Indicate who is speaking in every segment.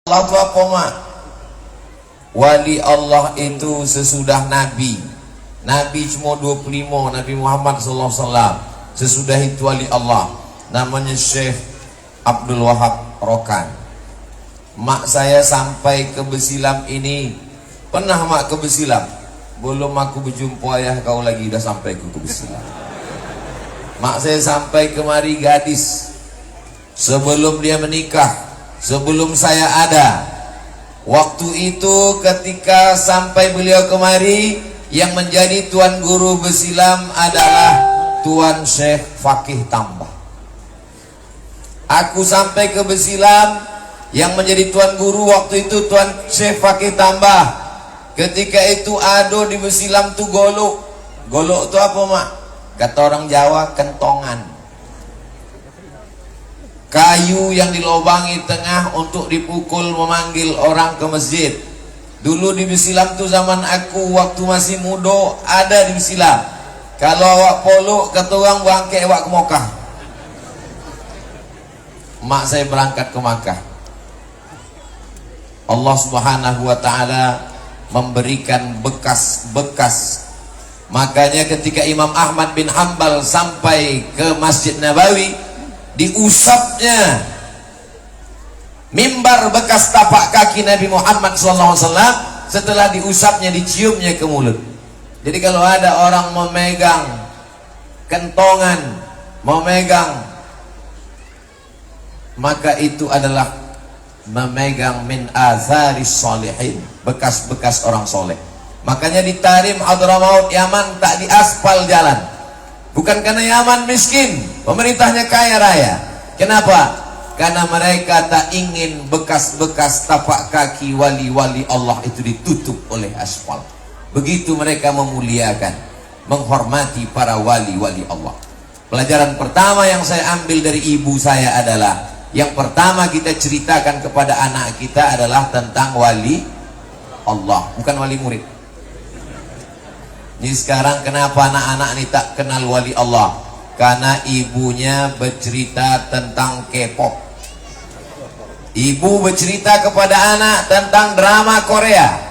Speaker 1: Allah itu apa mak? Wali Allah itu sesudah Nabi. Nabi cuma 25, Nabi Muhammad SAW. Sesudah itu wali Allah, namanya Syekh Abdul Wahab Rokan. Mak saya sampai ke Besilam ini, pernah mak ke Besilam? Belum aku berjumpa ayah kau lagi udah sampai ke Besilam. Mak saya sampai kemari gadis, sebelum dia menikah, sebelum saya ada. Waktu itu ketika sampai beliau kemari, yang menjadi tuan guru Besilam adalah Tuan Syekh Fakih Tambah. Aku sampai ke Besilam, yang menjadi tuan guru waktu itu Tuan Syekh Fakih Tambah. Ketika itu ado di Besilam tuh golok. Golok itu apa mak? Kata orang Jawa, kentongan. Kayu yang dilobangi tengah untuk dipukul memanggil orang ke masjid. Dulu di Besilam tuh zaman aku waktu masih muda ada di Besilam. Kalau awak polok kata orang bangke awak ke Mekah. Mak saya berangkat ke Makkah. Allah Subhanahu wa taala memberikan bekas-bekas. Makanya ketika Imam Ahmad bin Hanbal sampai ke Masjid Nabawi, diusapnya mimbar bekas tapak kaki Nabi Muhammad SAW. Setelah diusapnya, diciumnya ke mulut. Jadi kalau ada orang memegang kentongan, memegang, maka itu adalah memegang min azaris solihin, bekas-bekas orang soleh. Makanya di Tarim Hadramaut Yaman tak diaspal jalan, bukan karena Yaman miskin, pemerintahnya kaya raya. Kenapa? Karena mereka tak ingin bekas-bekas tapak kaki wali-wali Allah itu ditutup oleh aspal. Begitu mereka memuliakan, menghormati para wali-wali Allah. Pelajaran pertama yang saya ambil dari ibu saya adalah, yang pertama kita ceritakan kepada anak kita adalah tentang wali Allah, bukan wali murid. Ini sekarang kenapa anak-anak ini tak kenal wali Allah? Karena ibunya bercerita tentang K-pop. Ibu bercerita kepada anak tentang drama Korea.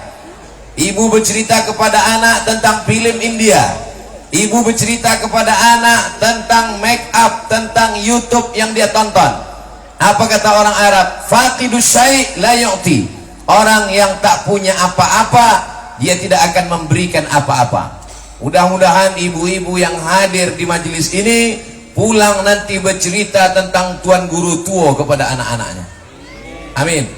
Speaker 1: Ibu bercerita kepada anak tentang film India. Ibu bercerita kepada anak tentang make up, tentang YouTube yang dia tonton. Apa kata orang Arab? Faqidus syai' la yu'ti. Orang yang tak punya apa-apa, dia tidak akan memberikan apa-apa. Mudah-mudahan ibu-ibu yang hadir di majelis ini pulang nanti bercerita tentang tuan guru tua kepada anak-anaknya. Amin.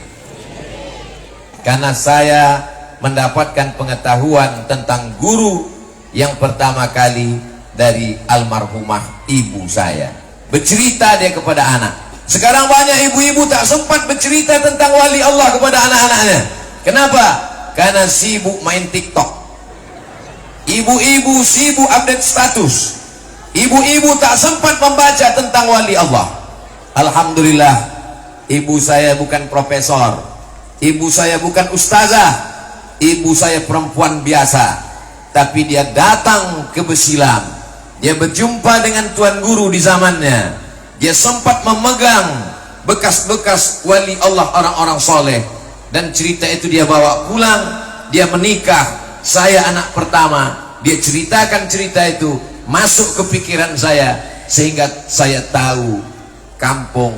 Speaker 1: Karena saya mendapatkan pengetahuan tentang guru yang pertama kali dari almarhumah ibu saya. Bercerita dia kepada anak. Sekarang banyak ibu-ibu tak sempat bercerita tentang wali Allah kepada anak-anaknya. Kenapa? Karena sibuk main TikTok. Ibu-ibu sibuk update status. Ibu-ibu tak sempat membaca tentang wali Allah. Alhamdulillah, ibu saya bukan profesor, ibu saya bukan ustazah, ibu saya perempuan biasa. Tapi dia datang ke Besilam, dia berjumpa dengan tuan guru di zamannya. Dia sempat memegang bekas-bekas wali Allah, orang-orang soleh. Dan cerita itu dia bawa pulang. Dia menikah, saya anak pertama. Dia ceritakan cerita itu, masuk ke pikiran saya, sehingga saya tahu kampung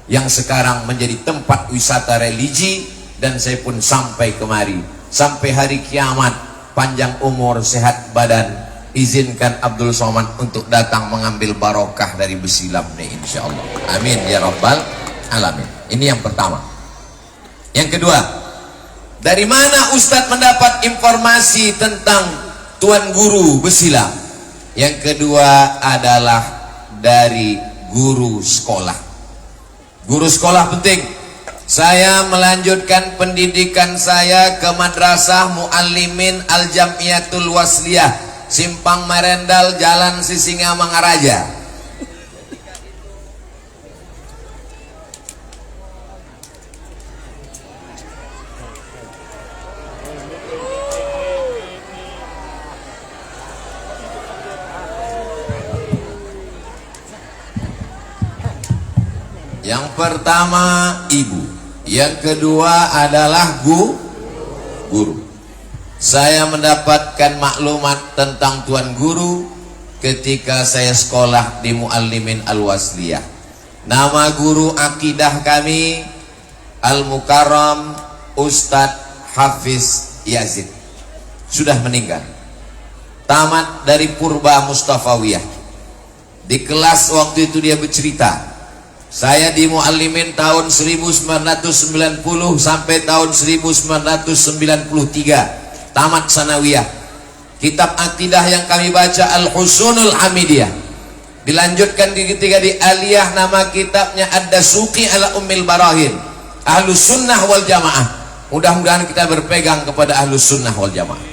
Speaker 1: yang sekarang menjadi tempat wisata religi. Dan saya pun sampai kemari. Sampai hari kiamat, panjang umur, sehat badan, izinkan Abdul Somad untuk datang mengambil barokah dari Besilam nih, insyaallah. Amin ya rabbal alamin. Ini yang pertama. Yang kedua, dari mana Ustadz mendapat informasi tentang tuan guru Besilam? Yang kedua adalah dari guru sekolah. Guru sekolah penting. Saya melanjutkan pendidikan saya ke Madrasah Muallimin Al-Jamiyatul Wasliyah, Simpang Marendal, Jalan Sisingamangaraja. Yang pertama ibu. Yang kedua adalah guru. Saya mendapatkan maklumat tentang Tuan Guru ketika saya sekolah di Muallimin Al-Wasliyah. Nama guru akidah kami Al-Mukarram Ustadz Hafiz Yazid, sudah meninggal. Tamat dari Purba Mustafawiyah. Di kelas waktu itu dia bercerita, saya di Muallimin tahun 1990 sampai tahun 1993 tamat sanawiyah. Kitab akidah yang kami baca Al-Husunul Hamidiyah. Dilanjutkan ketika di Aliyah, nama kitabnya Ad-Dasuqi ala Ummil Barahin, Ahlus Sunnah wal Jamaah. Mudah-mudahan kita berpegang kepada Ahlus Sunnah wal Jamaah.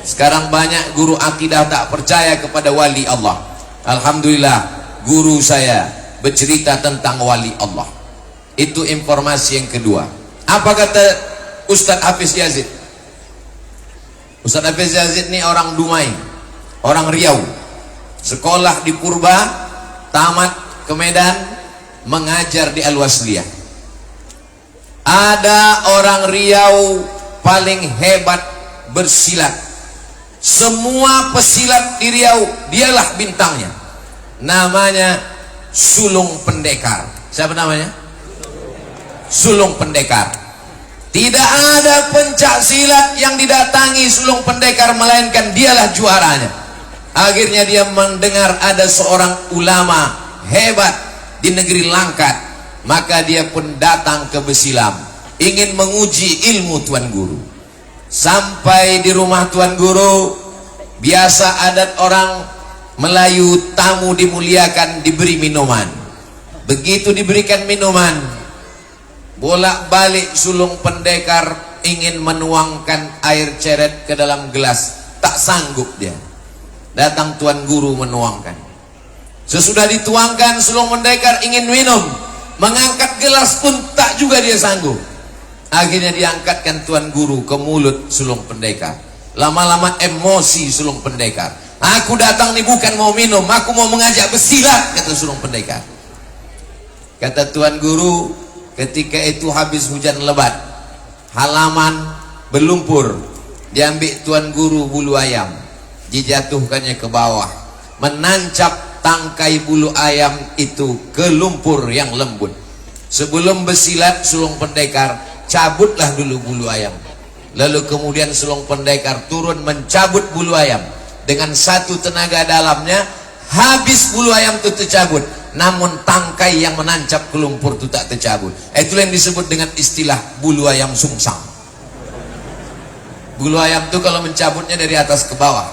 Speaker 1: Sekarang banyak guru akidah tak percaya kepada wali Allah. Alhamdulillah, guru saya bercerita tentang wali Allah. Itu informasi yang kedua. Apa kata Ustadz Hafiz Yazid? Ustadz Hafiz Yazid ini orang Dumai, orang Riau. Sekolah di Purba, tamat ke Medan, mengajar di Al-Wasliyah. Ada orang Riau paling hebat bersilat. Semua pesilat di Riau dialah bintangnya. Namanya Sulung Pendekar. Siapa namanya? Sulung Pendekar. Tidak ada pencak silat yang didatangi Sulung Pendekar melainkan dialah juaranya. Akhirnya dia mendengar ada seorang ulama hebat di negeri Langkat, maka dia pun datang ke Besilam ingin menguji ilmu Tuan Guru. Sampai di rumah Tuan Guru, biasa adat orang Melayu, tamu dimuliakan, diberi minuman. Begitu diberikan minuman, bolak-balik Sulung Pendekar ingin menuangkan air ceret ke dalam gelas, tak sanggup dia. Datang Tuan Guru menuangkan. Sesudah dituangkan, Sulung Pendekar ingin minum, mengangkat gelas pun tak juga dia sanggup. Akhirnya diangkatkan Tuan Guru ke mulut Sulung Pendekar. Lama-lama emosi Sulung Pendekar. Aku datang nih bukan mau minum, aku mau mengajak bersilat, kata Sulung Pendekar. Kata Tuan Guru, ketika itu habis hujan lebat, halaman berlumpur, diambil Tuan Guru bulu ayam, dijatuhkannya ke bawah, menancap tangkai bulu ayam itu ke lumpur yang lembut. Sebelum bersilat, Sulung Pendekar cabutlah dulu bulu ayam. Lalu kemudian Sulung Pendekar turun mencabut bulu ayam. Dengan satu tenaga dalamnya, habis bulu ayam itu tercabut, namun tangkai yang menancap ke lumpur itu tak tercabut. Itulah yang disebut dengan istilah bulu ayam sungsang. Bulu ayam itu kalau mencabutnya dari atas ke bawah,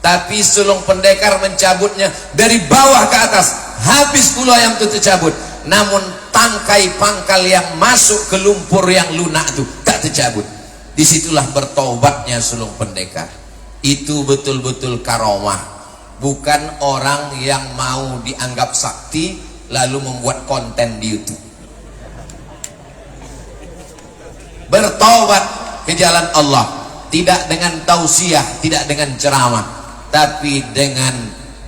Speaker 1: tapi Sulung Pendekar mencabutnya dari bawah ke atas. Habis bulu ayam itu tercabut, namun tangkai pangkal yang masuk ke lumpur yang lunak itu tak tercabut. Disitulah bertobatnya Sulung Pendekar. Itu betul-betul karomah, bukan orang yang mau dianggap sakti lalu membuat konten di YouTube. Bertobat ke jalan Allah, tidak dengan tausiah, tidak dengan ceramah, tapi dengan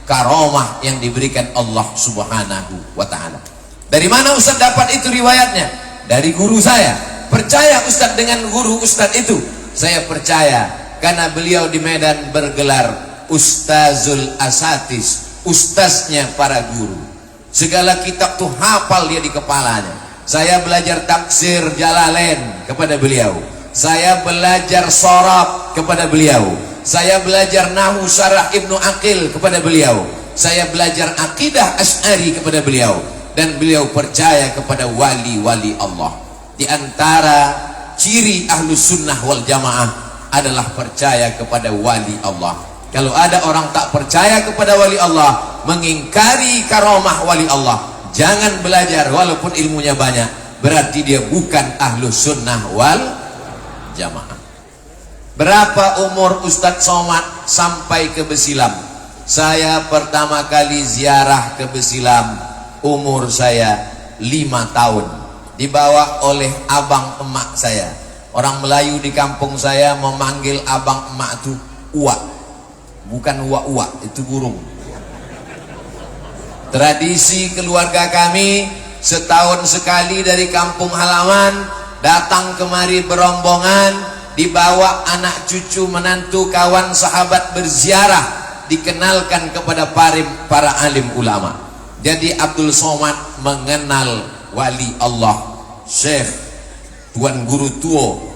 Speaker 1: karomah yang diberikan Allah Subhanahu wa ta'ala. Dari mana Ustaz dapat itu riwayatnya? Dari guru saya. Percaya Ustaz dengan guru Ustaz itu? Saya percaya, karena beliau di Medan bergelar Ustazul Asatis, ustaznya para guru. Segala kitab tuh hafal dia di kepalanya. Saya belajar tafsir Jalalain kepada beliau, saya belajar Sorab kepada beliau, saya belajar Nahu Syarah Ibnu Aqil kepada beliau, saya belajar Aqidah Asy'ari kepada beliau. Dan beliau percaya kepada wali-wali Allah. Di antara ciri Ahlus Sunnah wal Jamaah adalah percaya kepada wali Allah. Kalau ada orang tak percaya kepada wali Allah, mengingkari karomah wali Allah, jangan belajar walaupun ilmunya banyak, berarti dia bukan Ahlus Sunnah wal Jamaah. Berapa umur Ustadz Somad sampai ke Besilam? Saya pertama kali ziarah ke Besilam umur saya 5 tahun, dibawa oleh abang emak saya. Orang Melayu di kampung saya memanggil abang emak itu uak, bukan uak-uak, itu burung. Tradisi keluarga kami, setahun sekali dari kampung halaman datang kemari berombongan, dibawa anak cucu menantu kawan sahabat berziarah, dikenalkan kepada para alim ulama. Jadi Abdul Somad mengenal wali Allah Syekh Tuan Guru Tuo,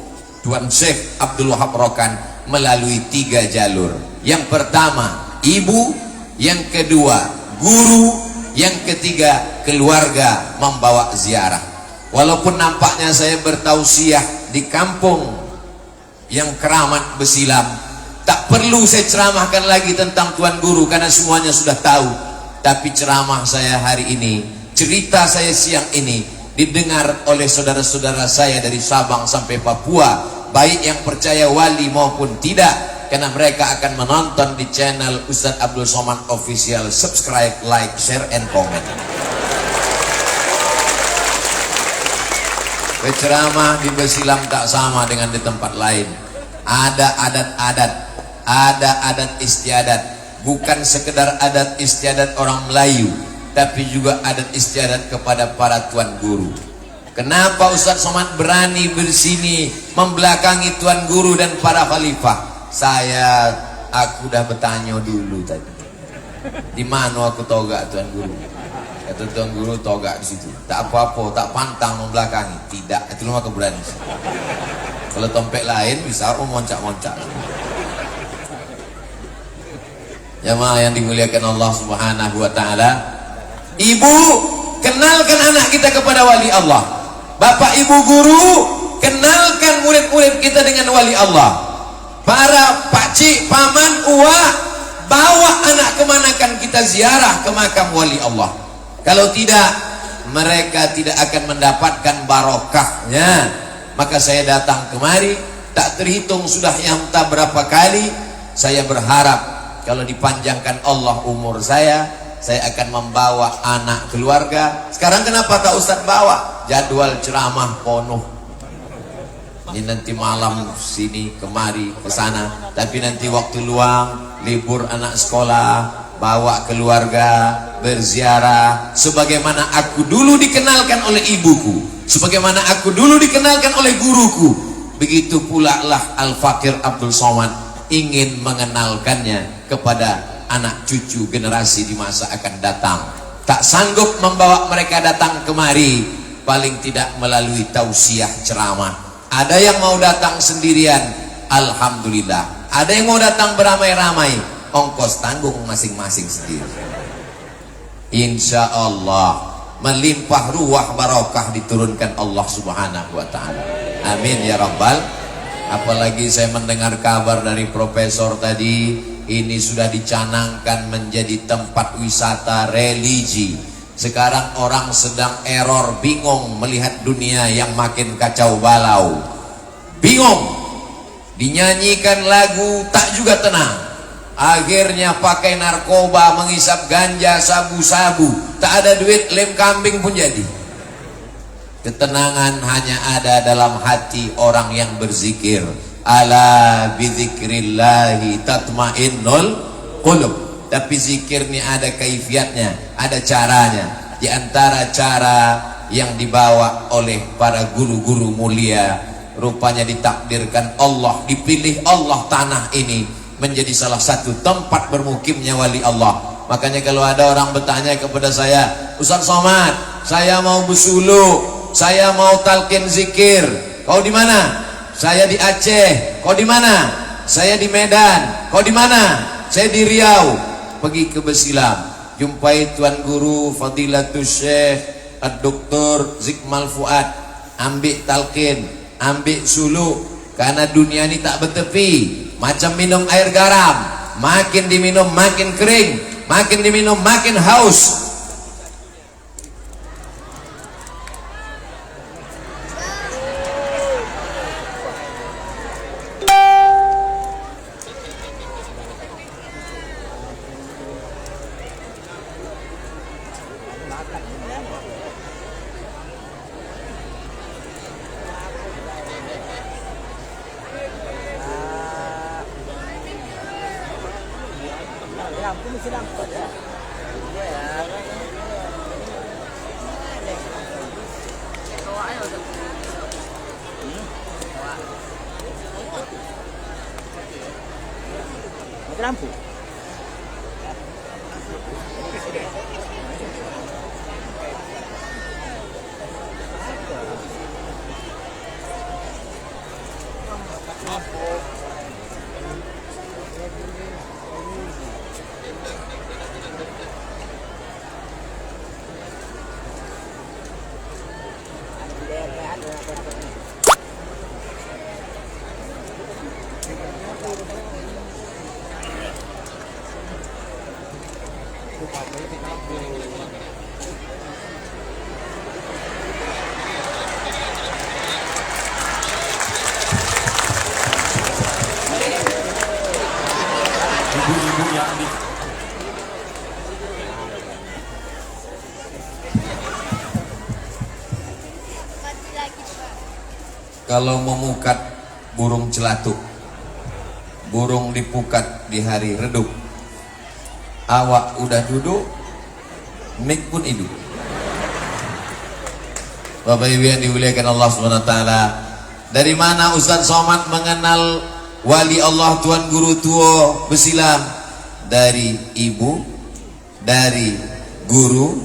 Speaker 1: Tuan Syekh Abdul Wahab Rokan melalui 3 jalur. Yang pertama ibu, yang kedua guru, yang ketiga keluarga membawa ziarah. Walaupun nampaknya saya bertausiah di kampung yang keramat Besilam, tak perlu saya ceramahkan lagi tentang Tuan Guru karena semuanya sudah tahu. Tapi ceramah saya hari ini, cerita saya siang ini didengar oleh saudara-saudara saya dari Sabang sampai Papua, baik yang percaya wali maupun tidak, karena mereka akan menonton di channel Ustadz Abdul Somad Official. Subscribe, like, share, and comment. Ceramah di Besilam tak sama dengan di tempat lain. Ada adat-adat, ada adat istiadat. Bukan sekedar adat istiadat orang Melayu, tapi juga adat istiadat kepada para tuan guru. Kenapa Ustadz Somad berani bersini membelakangi tuan guru dan para khalifah? Aku udah bertanya dulu tadi. Di mana aku togak tuan guru? Kata tuan guru togak di situ. Tak apa-apa, tak pantang membelakangi. Tidak, itu rumah keberani. Kalau tompek lain bisa memoncak-moncak. Jamaah yang dimuliakan Allah Subhanahu wa taala, ibu, kenalkan anak kita kepada wali Allah. Bapak ibu guru, kenalkan murid-murid kita dengan wali Allah. Para pakcik, paman, uwa, bawa anak kemanakan kita ziarah ke makam wali Allah. Kalau tidak, mereka tidak akan mendapatkan barokahnya. Maka saya datang kemari, tak terhitung sudah yang tak berapa kali. Saya berharap kalau dipanjangkan Allah umur saya akan membawa anak keluarga. Sekarang kenapa tak Ustadz bawa? Jadwal ceramah penuh. Ini nanti malam sini kemari ke sana, tapi nanti waktu luang, libur anak sekolah, bawa keluarga berziarah. Sebagaimana aku dulu dikenalkan oleh ibuku, sebagaimana aku dulu dikenalkan oleh guruku, begitu pula lah Al-Fakir Abdul Somad ingin mengenalkannya kepada anak cucu generasi di masa akan datang. Tak sanggup membawa mereka datang kemari, paling tidak melalui tausiah ceramah. Ada yang mau datang sendirian, alhamdulillah. Ada yang mau datang beramai-ramai, ongkos tanggung masing-masing sendiri. Insya Allah melimpah ruah barokah diturunkan Allah Subhanahu wa ta'ala. Amin ya rabbal. Apalagi saya mendengar kabar dari profesor tadi, ini sudah dicanangkan menjadi tempat wisata religi. Sekarang orang sedang error, bingung melihat dunia yang makin kacau balau. Bingung, dinyanyikan lagu tak juga tenang. Akhirnya pakai narkoba, menghisap ganja, sabu-sabu. Tak ada duit, lem kambing pun jadi. Ketenangan hanya ada dalam hati orang yang berzikir. Ala bidzikrillahi tatmainnul qulub. Tapi zikir ini ada kaifiatnya, ada caranya. Di antara cara yang dibawa oleh para guru-guru mulia, rupanya ditakdirkan Allah, dipilih Allah tanah ini menjadi salah satu tempat bermukimnya wali Allah. Makanya kalau ada orang bertanya kepada saya, Ustaz Somad, saya mau bersulu, saya mau talqin zikir. Kau di mana? Saya di Aceh. Kau di mana? Saya di Medan. Kau di mana? Saya di Riau. Pergi ke Besilam, jumpai Tuan Guru Fadilatul Syekh Ad-Doktor Zikmal Fuad. Ambil talqin, ambil sulu. Karena dunia ini tak bertepi, macam minum air garam. Makin diminum makin kering, makin diminum makin haus.
Speaker 2: Lampu.
Speaker 3: Ibu-ibu yang di
Speaker 1: kalau memukat burung celatuk, burung dipukat di hari redup, awak udah duduk, mik pun hidup. Bapak Ibu yang dimuliakan Allah SWT, dari mana Ustaz Somad mengenal wali Allah Tuan Guru Tua Besilam? Dari ibu, dari guru,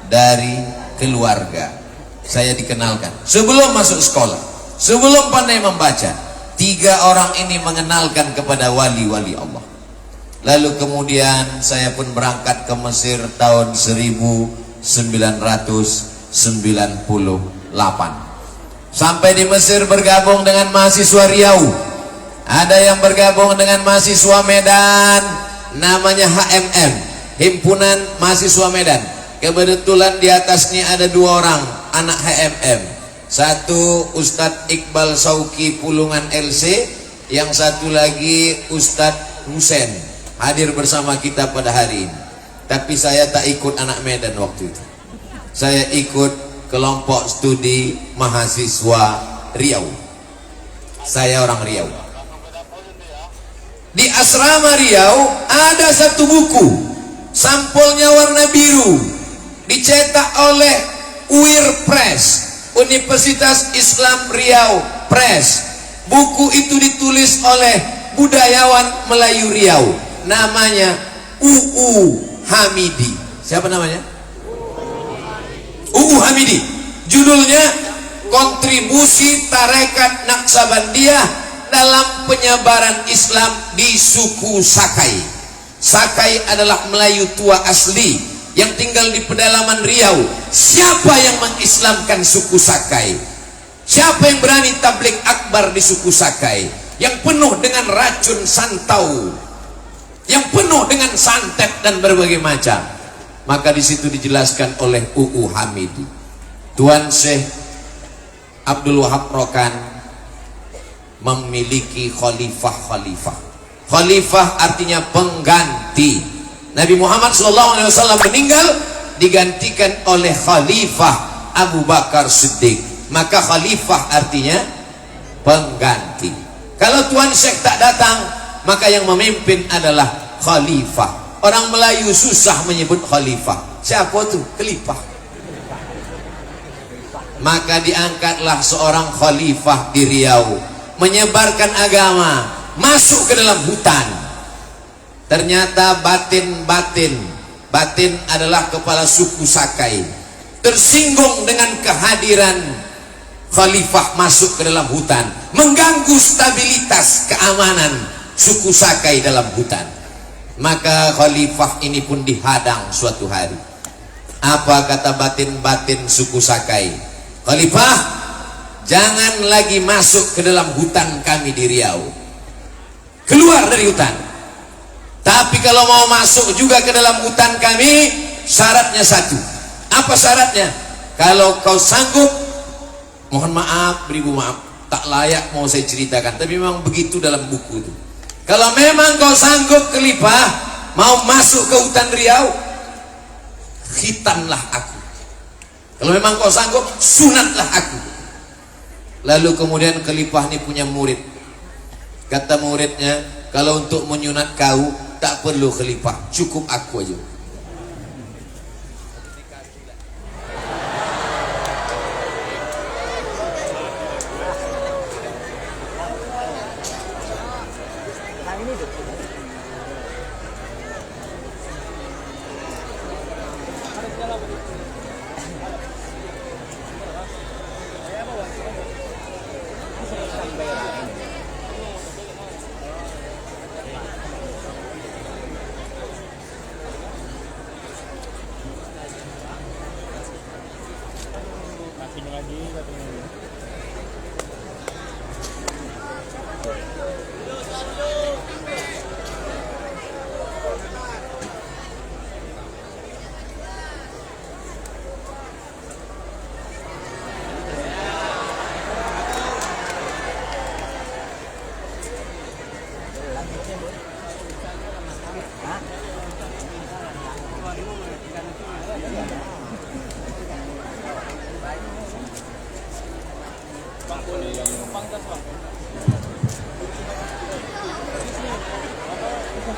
Speaker 1: dari keluarga. Saya dikenalkan sebelum masuk sekolah, sebelum pandai membaca. 3 orang ini mengenalkan kepada wali-wali Allah. Lalu kemudian saya pun berangkat ke Mesir tahun 1998. Sampai di Mesir bergabung dengan mahasiswa Riau. Ada yang bergabung dengan mahasiswa Medan, namanya HMM, Himpunan Mahasiswa Medan. Kebetulan di atasnya ada 2 orang anak HMM. Satu Ustadz Iqbal Sauki Pulungan LC, yang satu lagi Ustadz Husen, hadir bersama kita pada hari ini. Tapi saya tak ikut anak Medan waktu itu. Saya ikut kelompok studi mahasiswa Riau. Saya orang Riau. Di asrama Riau ada satu buku, sampulnya warna biru, dicetak oleh UIR Press, Universitas Islam Riau Press. Buku itu ditulis oleh budayawan Melayu Riau, namanya UU Hamidi. Siapa namanya? UU Hamidi. Judulnya Kontribusi Tarekat Naksabandiyah dalam Penyebaran Islam di Suku Sakai. Sakai adalah Melayu tua asli yang tinggal di pedalaman Riau. Siapa yang mengislamkan suku Sakai? Siapa yang berani tablik akbar di suku Sakai, yang penuh dengan racun santau, yang penuh dengan santet dan berbagai macam? Maka di situ dijelaskan oleh UU Hamidi. Tuan Syekh Abdul Wahab Rokan memiliki khalifah-khalifah. Khalifah artinya pengganti. Nabi Muhammad SAW meninggal, digantikan oleh Khalifah Abu Bakar Siddiq. Maka khalifah artinya pengganti. Kalau Tuan Syekh tak datang, maka yang memimpin adalah khalifah. Orang Melayu susah menyebut khalifah. Siapa tuh? Khalifah. Maka diangkatlah seorang khalifah di Riau, menyebarkan agama, masuk ke dalam hutan. Ternyata batin adalah kepala suku Sakai, tersinggung dengan kehadiran khalifah masuk ke dalam hutan, mengganggu stabilitas keamanan suku Sakai dalam hutan. Maka khalifah ini pun dihadang suatu hari. Apa kata batin suku Sakai? Khalifah, jangan lagi masuk ke dalam hutan kami di Riau. Keluar dari hutan. Tapi kalau mau masuk juga ke dalam hutan kami, syaratnya satu. Apa syaratnya? Kalau kau sanggup, mohon maaf, beribu maaf, tak layak mau saya ceritakan, tapi memang begitu dalam buku itu. Kalau memang kau sanggup Khalifah mau masuk ke hutan Riau, khitanlah aku. Kalau memang kau sanggup, sunatlah aku. Lalu kemudian Khalifah ini punya murid. Kata muridnya, kalau untuk menyunat kau tak perlu Khalifah, cukup aku aja.
Speaker 3: Kasihnya lagi, kasihnya lagi.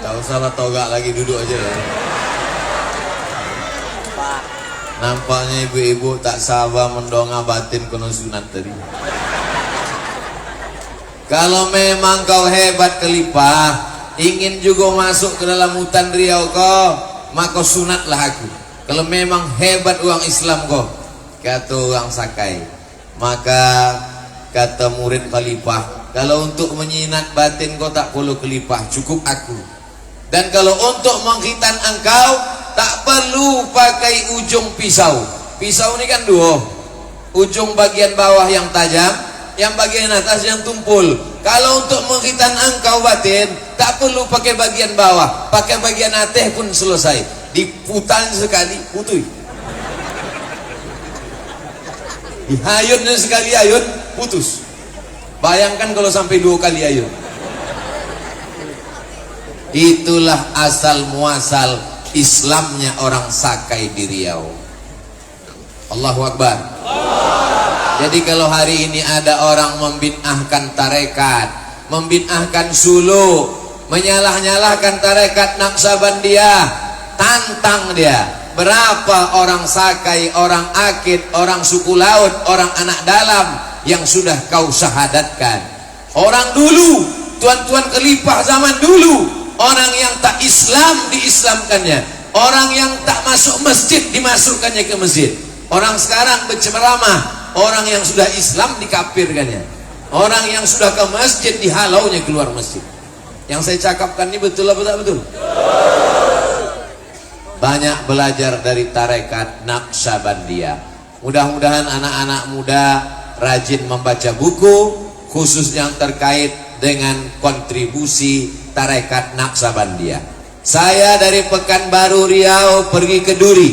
Speaker 1: Tak usah lah togak lagi, duduk aja ya. Nampaknya ibu-ibu tak sabar mendongak batin kono sunat tadi. Kalau memang kau hebat kelipah, ingin juga masuk ke dalam hutan Riau kau, maka sunatlah aku. Kalau memang hebat uang Islam kau, kata orang Sakai, maka kata murid khalifah, kalau untuk menyinat batin kau tak perlu khalifah, cukup aku. Dan kalau untuk menghitan engkau tak perlu pakai ujung pisau. Pisau ini kan dua, ujung bagian bawah yang tajam, yang bagian atas yang tumpul. Kalau untuk menghitan engkau batin tak perlu pakai bagian bawah, pakai bagian atas pun selesai. Diputar sekali putui, dihayunnya sekali ayun putus. Bayangkan kalau sampai 2 kali ayun. Itulah asal muasal Islamnya orang Sakai di Riau. Allahu Akbar. Jadi kalau hari ini ada orang membid'ahkan tarekat, membid'ahkan suluk, menyalah-nyalahkan tarekat Naqsabandiyah, tantang dia. Berapa orang Sakai, orang Akid, orang suku laut, orang anak dalam yang sudah kau syahadatkan? Orang dulu, tuan-tuan khalifah zaman dulu, orang yang tak Islam diislamkannya, orang yang tak masuk masjid dimasukkannya ke masjid. Orang sekarang berceramah, orang yang sudah Islam dikafirkannya, orang yang sudah ke masjid dihalaunya keluar masjid. Yang saya cakapkan ini betul apa tak betul? Banyak belajar dari tarekat Naqsabandiyah. Mudah-mudahan anak-anak muda rajin membaca buku khusus yang terkait dengan kontribusi tarekat Naqsabandiyah. Saya dari Pekanbaru Riau pergi ke Duri,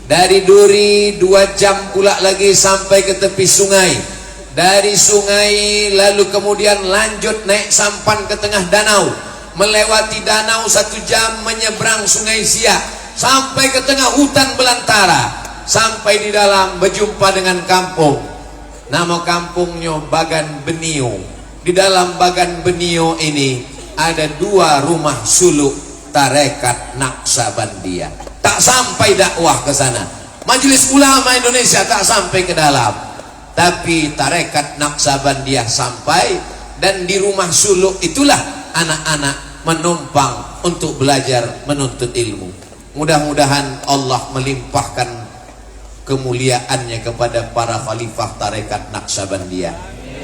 Speaker 1: dari Duri 2 jam pula lagi sampai ke tepi sungai, dari sungai lalu kemudian lanjut naik sampan ke tengah danau, melewati danau 1 jam menyeberang sungai Siak sampai ke tengah hutan belantara, sampai di dalam berjumpa dengan kampung, nama kampungnya Bagan Benio. Di dalam Bagan Benio ini ada 2 rumah suluk tarekat Naqsabandiyah. Tak sampai dakwah ke sana, Majelis Ulama Indonesia tak sampai ke dalam, tapi tarekat Naqsabandiyah sampai. Dan di rumah suluk itulah anak-anak menumpang untuk belajar menuntut ilmu. Mudah-mudahan Allah melimpahkan kemuliaannya kepada para khalifah tarekat Naqsabandiyah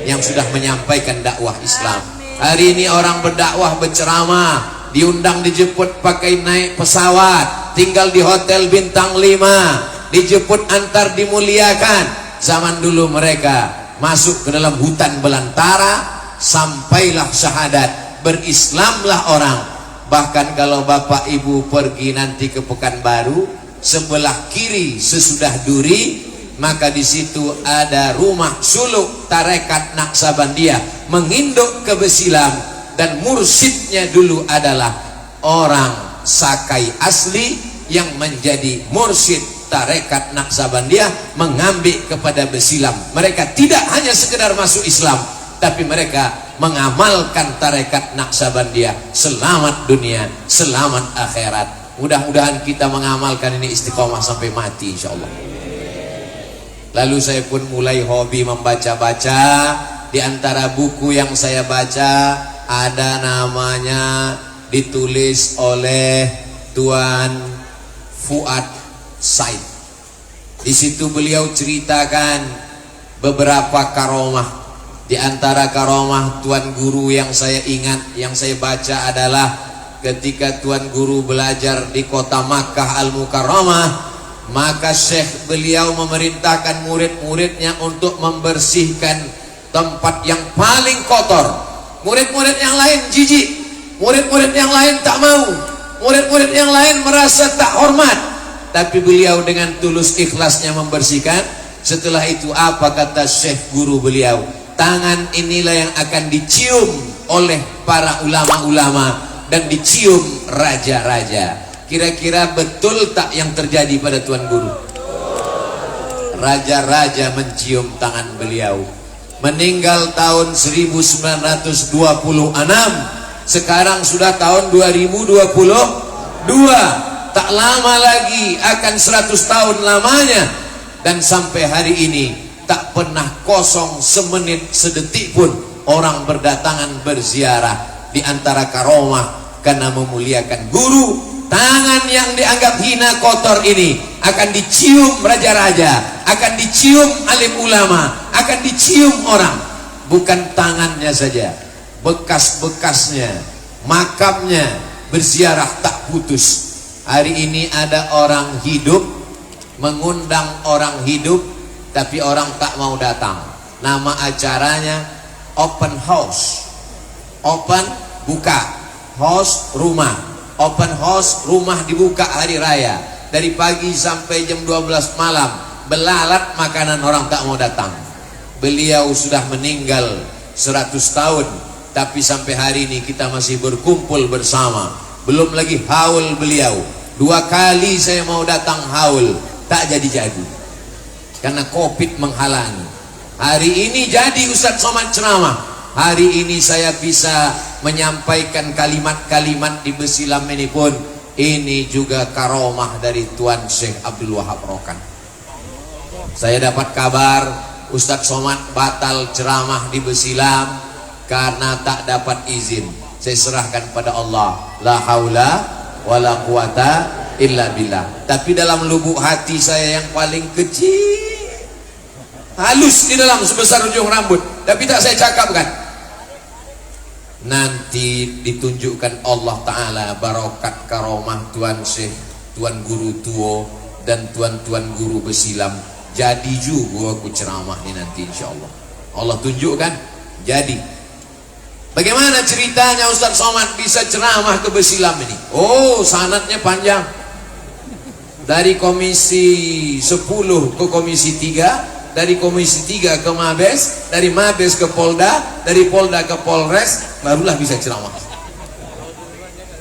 Speaker 1: yang sudah menyampaikan dakwah Islam. Hari ini orang berdakwah, berceramah, diundang dijemput pakai naik pesawat, tinggal di hotel bintang 5, dijemput antar dimuliakan. Zaman dulu mereka masuk ke dalam hutan belantara, sampailah syahadat, berislamlah orang. Bahkan kalau bapak ibu pergi nanti ke Pekanbaru, sebelah kiri sesudah Duri, maka di situ ada rumah suluk tarekat Naqsabandiyah menginduk ke Besilam, dan mursyidnya dulu adalah orang Sakai asli yang menjadi mursyid tarekat Naqsabandiyah, mengambil kepada Besilam. Mereka tidak hanya sekedar masuk Islam, tapi mereka mengamalkan tarekat Naqsabandiyah. Selamat dunia, selamat akhirat. Mudah-mudahan kita mengamalkan ini istiqomah sampai mati insyaallah. Lalu saya pun mulai hobi membaca-baca. Di antara buku yang saya baca ada namanya ditulis oleh Tuan Fuad Said. Di situ beliau ceritakan beberapa karomah Di antara karomah Tuan Guru yang saya ingat, yang saya baca adalah ketika Tuan Guru belajar di kota Makkah Al-Mukarramah, maka Syekh beliau memerintahkan murid-muridnya untuk membersihkan tempat yang paling kotor. Murid-murid yang lain jijik, murid-murid yang lain tak mau, murid-murid yang lain merasa tak hormat, tapi beliau dengan tulus ikhlasnya membersihkan. Setelah itu apa kata Syekh Guru beliau? Tangan inilah yang akan dicium oleh para ulama-ulama dan dicium raja-raja. Kira-kira betul tak yang terjadi pada Tuan Guru? Raja-raja mencium tangan beliau. Meninggal tahun 1926, sekarang sudah tahun 2022. Tak lama lagi akan 100 tahun lamanya, dan sampai hari ini tak pernah kosong semenit sedetik pun orang berdatangan berziarah. Di antara karomah karena memuliakan guru, tangan yang dianggap hina kotor ini akan dicium raja-raja, akan dicium alim ulama, akan dicium orang. Bukan tangannya saja, bekas-bekasnya, makamnya berziarah tak putus. Hari ini ada orang hidup mengundang orang hidup, tapi orang tak mau datang. Nama acaranya open house. Open buka, house rumah. Open house rumah dibuka hari raya. Dari pagi sampai jam 12 malam belalat makanan, orang tak mau datang. Beliau sudah meninggal 100 tahun, tapi sampai hari ini kita masih berkumpul bersama. Belum lagi haul beliau. 2 kali saya mau datang haul, tak jadi-jadi karena Covid menghalangi. Hari ini jadi Ustadz Somad ceramah. Hari ini saya bisa menyampaikan kalimat-kalimat di Besilam ini pun, ini juga karomah dari Tuan Syekh Abdul Wahab Rokan. Saya dapat kabar Ustadz Somad batal ceramah di Besilam karena tak dapat izin. Saya serahkan pada Allah, la haula wala quwata illa billah. Tapi dalam lubuk hati saya yang paling kecil, halus di dalam sebesar ujung rambut, tapi tak saya cakapkan. Nanti ditunjukkan Allah Ta'ala barokat karomah Tuan Syekh, Tuan Guru Tuo, dan Tuan-Tuan Guru Besilam. Jadi juga aku ceramah ini nanti insya Allah. Allah tunjukkan jadi. Bagaimana ceritanya Ustadz Somad bisa ceramah ke Besilam ini? Oh, sanadnya panjang. Dari komisi 10 ke komisi 3, dari komisi 3 ke Mabes, dari Mabes ke Polda, dari Polda ke Polres, barulah bisa ceramah.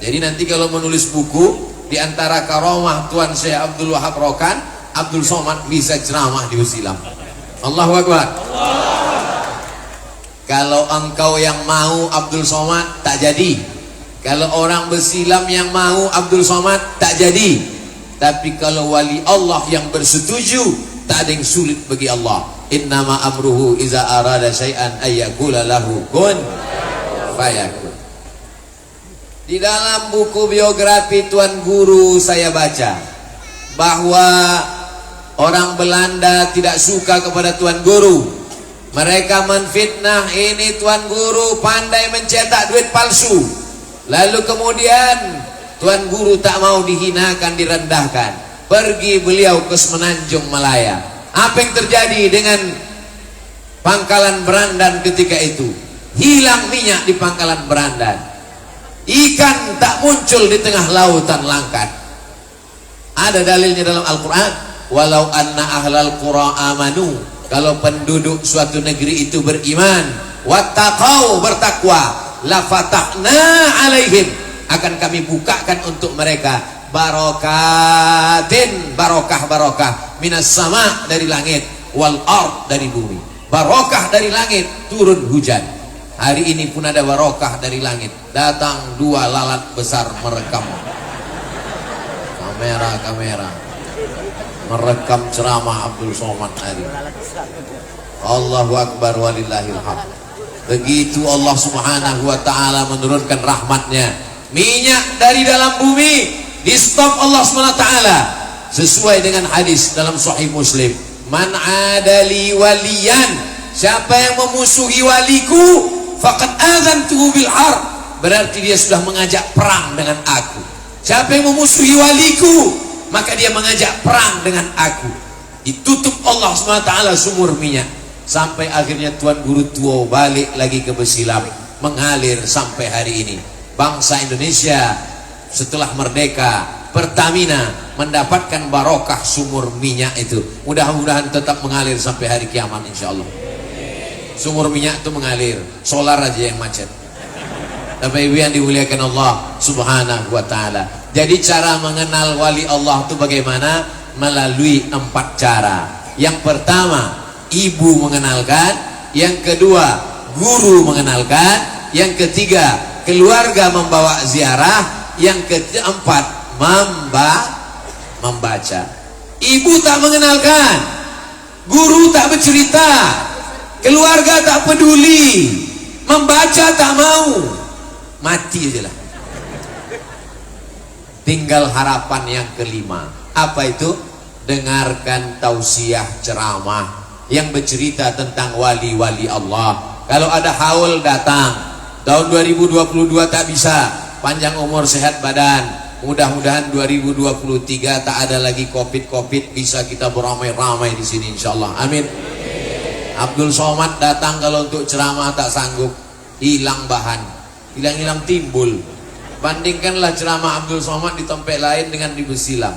Speaker 1: Jadi nanti kalau menulis buku, di antara karomah Tuan Syekh Abdul Wahab Rokan, Abdul Somad bisa ceramah di Besilam. Allahu Akbar. Kalau engkau yang mau Abdul Somad, tak jadi. Kalau orang Besilam yang mau Abdul Somad, tak jadi. Tapi kalau wali Allah yang bersetuju, tak ada yang sulit bagi Allah. Innama amruhu iza arada syai'an ayyakula lahu kun fayakun. Di dalam buku biografi Tuan Guru saya baca bahwa orang Belanda tidak suka kepada Tuan Guru. Mereka menfitnah ini Tuan Guru pandai mencetak duit palsu. Lalu kemudian Tuan Guru tak mau dihinakan, direndahkan. Pergi beliau ke Semenanjung Malaya. Apa yang terjadi dengan Pangkalan Berandan ketika itu? Hilang minyak di Pangkalan Berandan. Ikan tak muncul di tengah lautan Langkat. Ada dalilnya dalam Al-Quran. Walau anna ahlal qura amanu, kalau penduduk suatu negeri itu beriman, wattaqau, bertakwa, la fatahna alaihim, akan kami bukakan untuk mereka barokatin, barokah minas sama, dari langit, wal ard, dari bumi. Barokah dari langit, turun hujan. Hari ini pun ada barokah dari langit, datang 2 lalat besar merekam. Kamera merekam ceramah Abdul Somad hari. Allahu Akbar walillahil hamd. Begitu Allah Subhanahu wa ta'ala menurunkan rahmatnya, minyak dari dalam bumi di stop Allah Subhanahu wa ta'ala, sesuai dengan hadis dalam Sahih Muslim, man adali waliyan siapa yang memusuhi waliku faqad adzantuhu bil harb, berarti dia sudah mengajak perang dengan aku. Siapa yang memusuhi waliku, maka dia mengajak perang dengan aku. Ditutup Allah SWT sumur minyak, sampai akhirnya Tuan Guru Tua balik lagi ke Besilam, mengalir sampai hari ini. Bangsa Indonesia setelah merdeka, Pertamina mendapatkan barokah sumur minyak itu. Mudah-mudahan tetap mengalir sampai hari kiamat insyaallah. Sumur minyak itu mengalir, solar aja yang macet. Bapak Ibu yang dimuliakan Allah Subhanahu wa taala. Jadi cara mengenal wali Allah itu bagaimana? Melalui 4 cara. Yang pertama, ibu mengenalkan. Yang kedua, guru mengenalkan. Yang ketiga, keluarga membawa ziarah. Yang keempat, membaca. Ibu tak mengenalkan, guru tak bercerita, keluarga tak peduli, membaca tak mau, mati aja lah. Tinggal harapan yang kelima. Apa itu? Dengarkan tausiah ceramah yang bercerita tentang wali-wali Allah. Kalau ada haul datang tahun 2022 tak bisa, panjang umur sehat badan. Mudah-mudahan 2023 tak ada lagi covid, bisa kita beramai-ramai di sini insyaallah. Amin. Abdul Somad datang kalau untuk ceramah tak sanggup, hilang bahan, hilang timbul. Bandingkanlah ceramah Abdul Somad di tempat lain dengan di Besilam,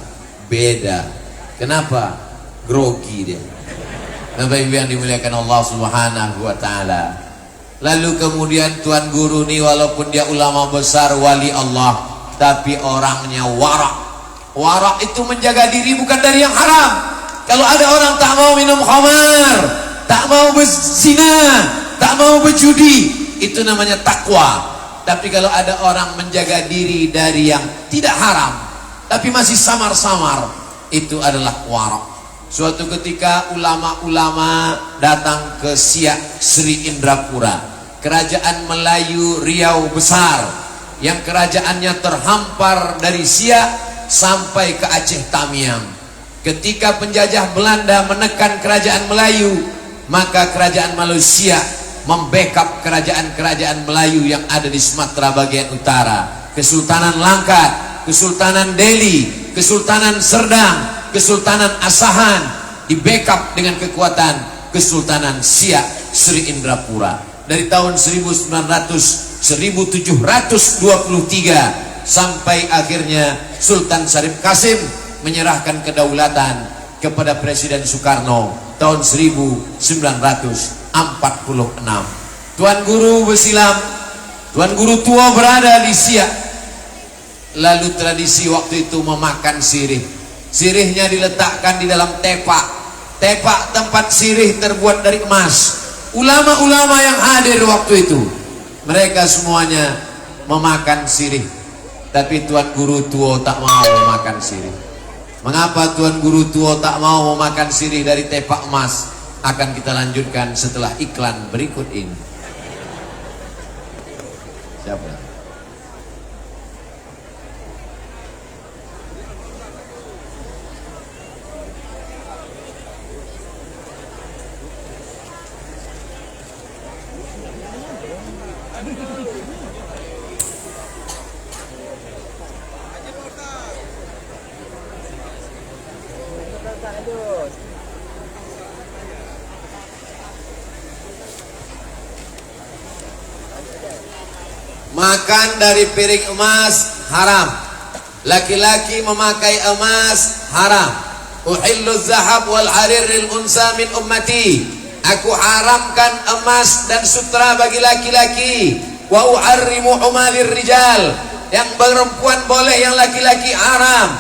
Speaker 1: beda. Kenapa? Grogi dia. Bapak Ibu yang dimuliakan Allah Subhanahu wa taala. Lalu kemudian Tuan Guru ini walaupun dia ulama besar, wali Allah, tapi orangnya warak. Warak itu menjaga diri bukan dari yang haram. Kalau ada orang tak mau minum khamar, tak mau berzina, tak mau berjudi, itu namanya takwa. Tapi kalau ada orang menjaga diri dari yang tidak haram tapi masih samar-samar, itu adalah warak. Suatu ketika ulama-ulama datang ke Siak Sri Indrapura, kerajaan Melayu Riau besar, yang kerajaannya terhampar dari Siak sampai ke Aceh Tamiang. Ketika penjajah Belanda menekan kerajaan Melayu, maka kerajaan Malaysia membackup kerajaan-kerajaan Melayu yang ada di Sumatera bagian utara. Kesultanan Langkat, Kesultanan Delhi, Kesultanan Serdang, Kesultanan Asahan di backup dengan kekuatan Kesultanan Siak Sri Indrapura. Dari tahun 1723 sampai akhirnya Sultan Syarif Kasim menyerahkan kedaulatan kepada Presiden Soekarno tahun 1946. Tuan Guru Besilam, Tuan Guru Tua berada di Siak. Lalu tradisi waktu itu memakan sirih. Sirihnya diletakkan di dalam tepak. Tepak tempat sirih terbuat dari emas. Ulama-ulama yang hadir waktu itu, mereka semuanya memakan sirih. Tapi Tuan Guru Tua tak mau memakan sirih. Mengapa Tuan Guru Tua tak mau memakan sirih dari tepak emas? Akan kita lanjutkan setelah iklan berikut ini. Siapa? Makan dari piring emas haram. Laki-laki memakai emas haram. Uhillu zahab wal harir lil unsa min ummati. Aku haramkan emas dan sutra bagi laki-laki. Wa uharrimu umalir rijal. Yang perempuan boleh, yang laki-laki haram.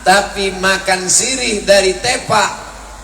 Speaker 1: Tapi makan sirih dari tepak,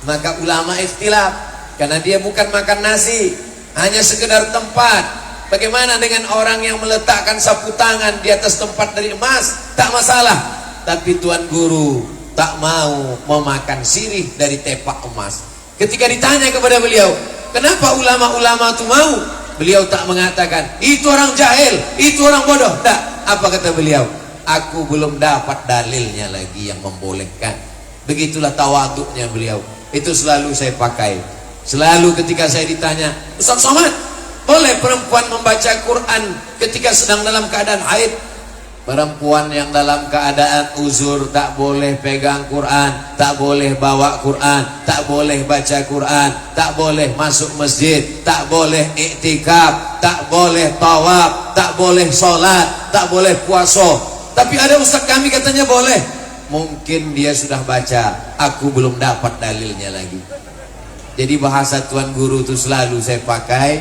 Speaker 1: maka ulama ikhtilaf, karena dia bukan makan nasi, hanya sekedar tempat. Bagaimana dengan orang yang meletakkan sapu tangan di atas tempat dari emas? Tak masalah. Tapi Tuan Guru tak mau memakan sirih dari tepak emas. Ketika ditanya kepada beliau, kenapa ulama-ulama itu mau? Beliau tak mengatakan, itu orang jahil, itu orang bodoh. Tak. Apa kata beliau? Aku belum dapat dalilnya lagi yang membolehkan. Begitulah tawaduknya beliau. Itu selalu saya pakai. Selalu ketika saya ditanya, Ustaz Somad, boleh perempuan membaca Quran ketika sedang dalam keadaan haid? Perempuan yang dalam keadaan uzur tak boleh pegang Quran, tak boleh bawa Quran, tak boleh baca Quran, tak boleh masuk masjid, tak boleh iktikaf, tak boleh tawaf, tak boleh sholat, tak boleh puasa. Tapi ada ustaz kami katanya boleh. Mungkin dia sudah baca, aku belum dapat dalilnya lagi. Jadi bahasa Tuan Guru itu selalu saya pakai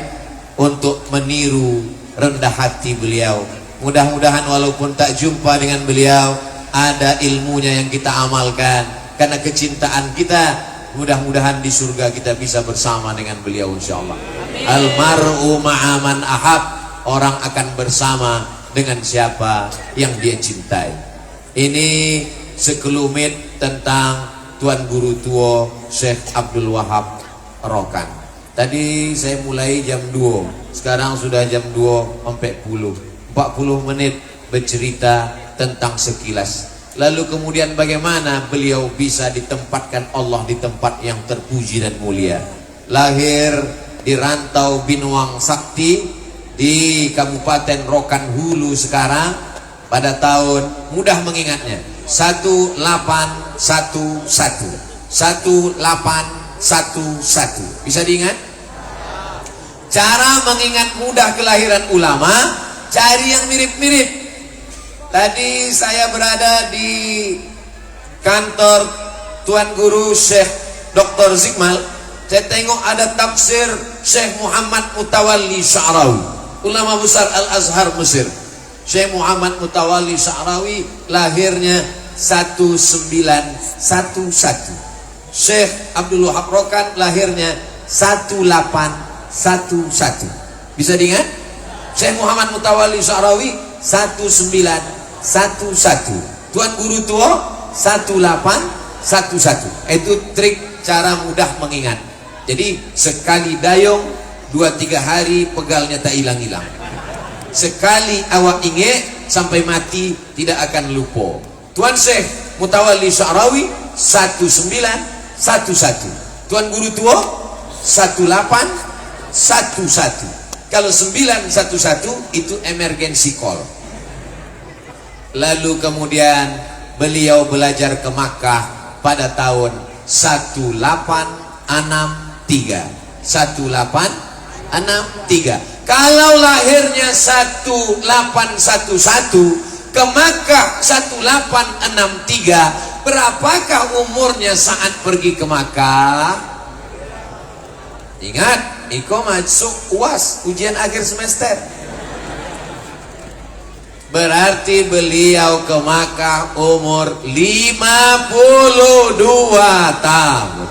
Speaker 1: untuk meniru rendah hati beliau. Mudah-mudahan walaupun tak jumpa dengan beliau, ada ilmunya yang kita amalkan. Karena kecintaan kita, mudah-mudahan di surga kita bisa bersama dengan beliau insyaallah. Almar'u ma'aman ahab, orang akan bersama dengan siapa yang dia cintai. Ini sekelumit tentang Tuan Guru tua Syekh Abdul Wahab Rokan. Tadi saya mulai jam 2, sekarang sudah jam 2:40 menit bercerita tentang sekilas. Lalu kemudian bagaimana beliau bisa ditempatkan Allah di tempat yang terpuji dan mulia. Lahir di Rantau Binuang Sakti di Kabupaten Rokan Hulu sekarang pada tahun, mudah mengingatnya, 1811. Bisa diingat? Cara mengingat mudah kelahiran ulama, cari yang mirip-mirip. Tadi saya berada di kantor Tuan Guru Syekh Dr. Zikmal. Saya tengok ada tafsir Syekh Muhammad Mutawalli Sya'rawi, ulama besar Al-Azhar Mesir. Syekh Muhammad Mutawalli Sya'rawi lahirnya 1911. Syekh Abdul Wahab Rokan lahirnya 1811. Bisa diingat? Syekh Muhammad Mutawalli Sya'rawi 1911. Tuan Guru tua 1811. Itu trik cara mudah mengingat. Jadi sekali dayung 2-3 hari pegalnya tak hilang-hilang. Sekali awak ingat sampai mati tidak akan lupa. Tuan Syekh Mutawalli Sya'rawi 1911. Tuan Guru tua 1811. Kalau 911 itu emergency call. Lalu kemudian beliau belajar ke Makkah pada tahun 1863. 1863. Kalau lahirnya 1811, ke Makkah 1863, berapakah umurnya saat pergi ke Makkah? Ingat, Iko masuk UAS, ujian akhir semester. Berarti beliau ke Makkah umur 52 tahun.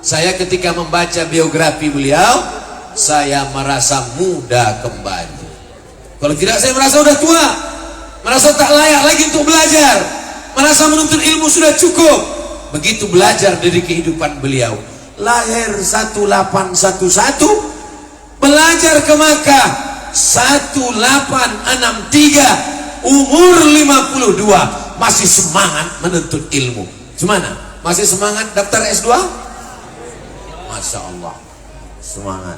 Speaker 1: Saya ketika membaca biografi beliau, saya merasa muda kembali. Kalau tidak, saya merasa sudah tua, merasa tak layak lagi untuk belajar, merasa menuntut ilmu sudah cukup. Begitu belajar dari kehidupan beliau. Lahir 1811, belajar ke Makkah 1863, umur 52, masih semangat menuntut ilmu. Gimana? Masih semangat daftar S2? Masya Allah, semangat.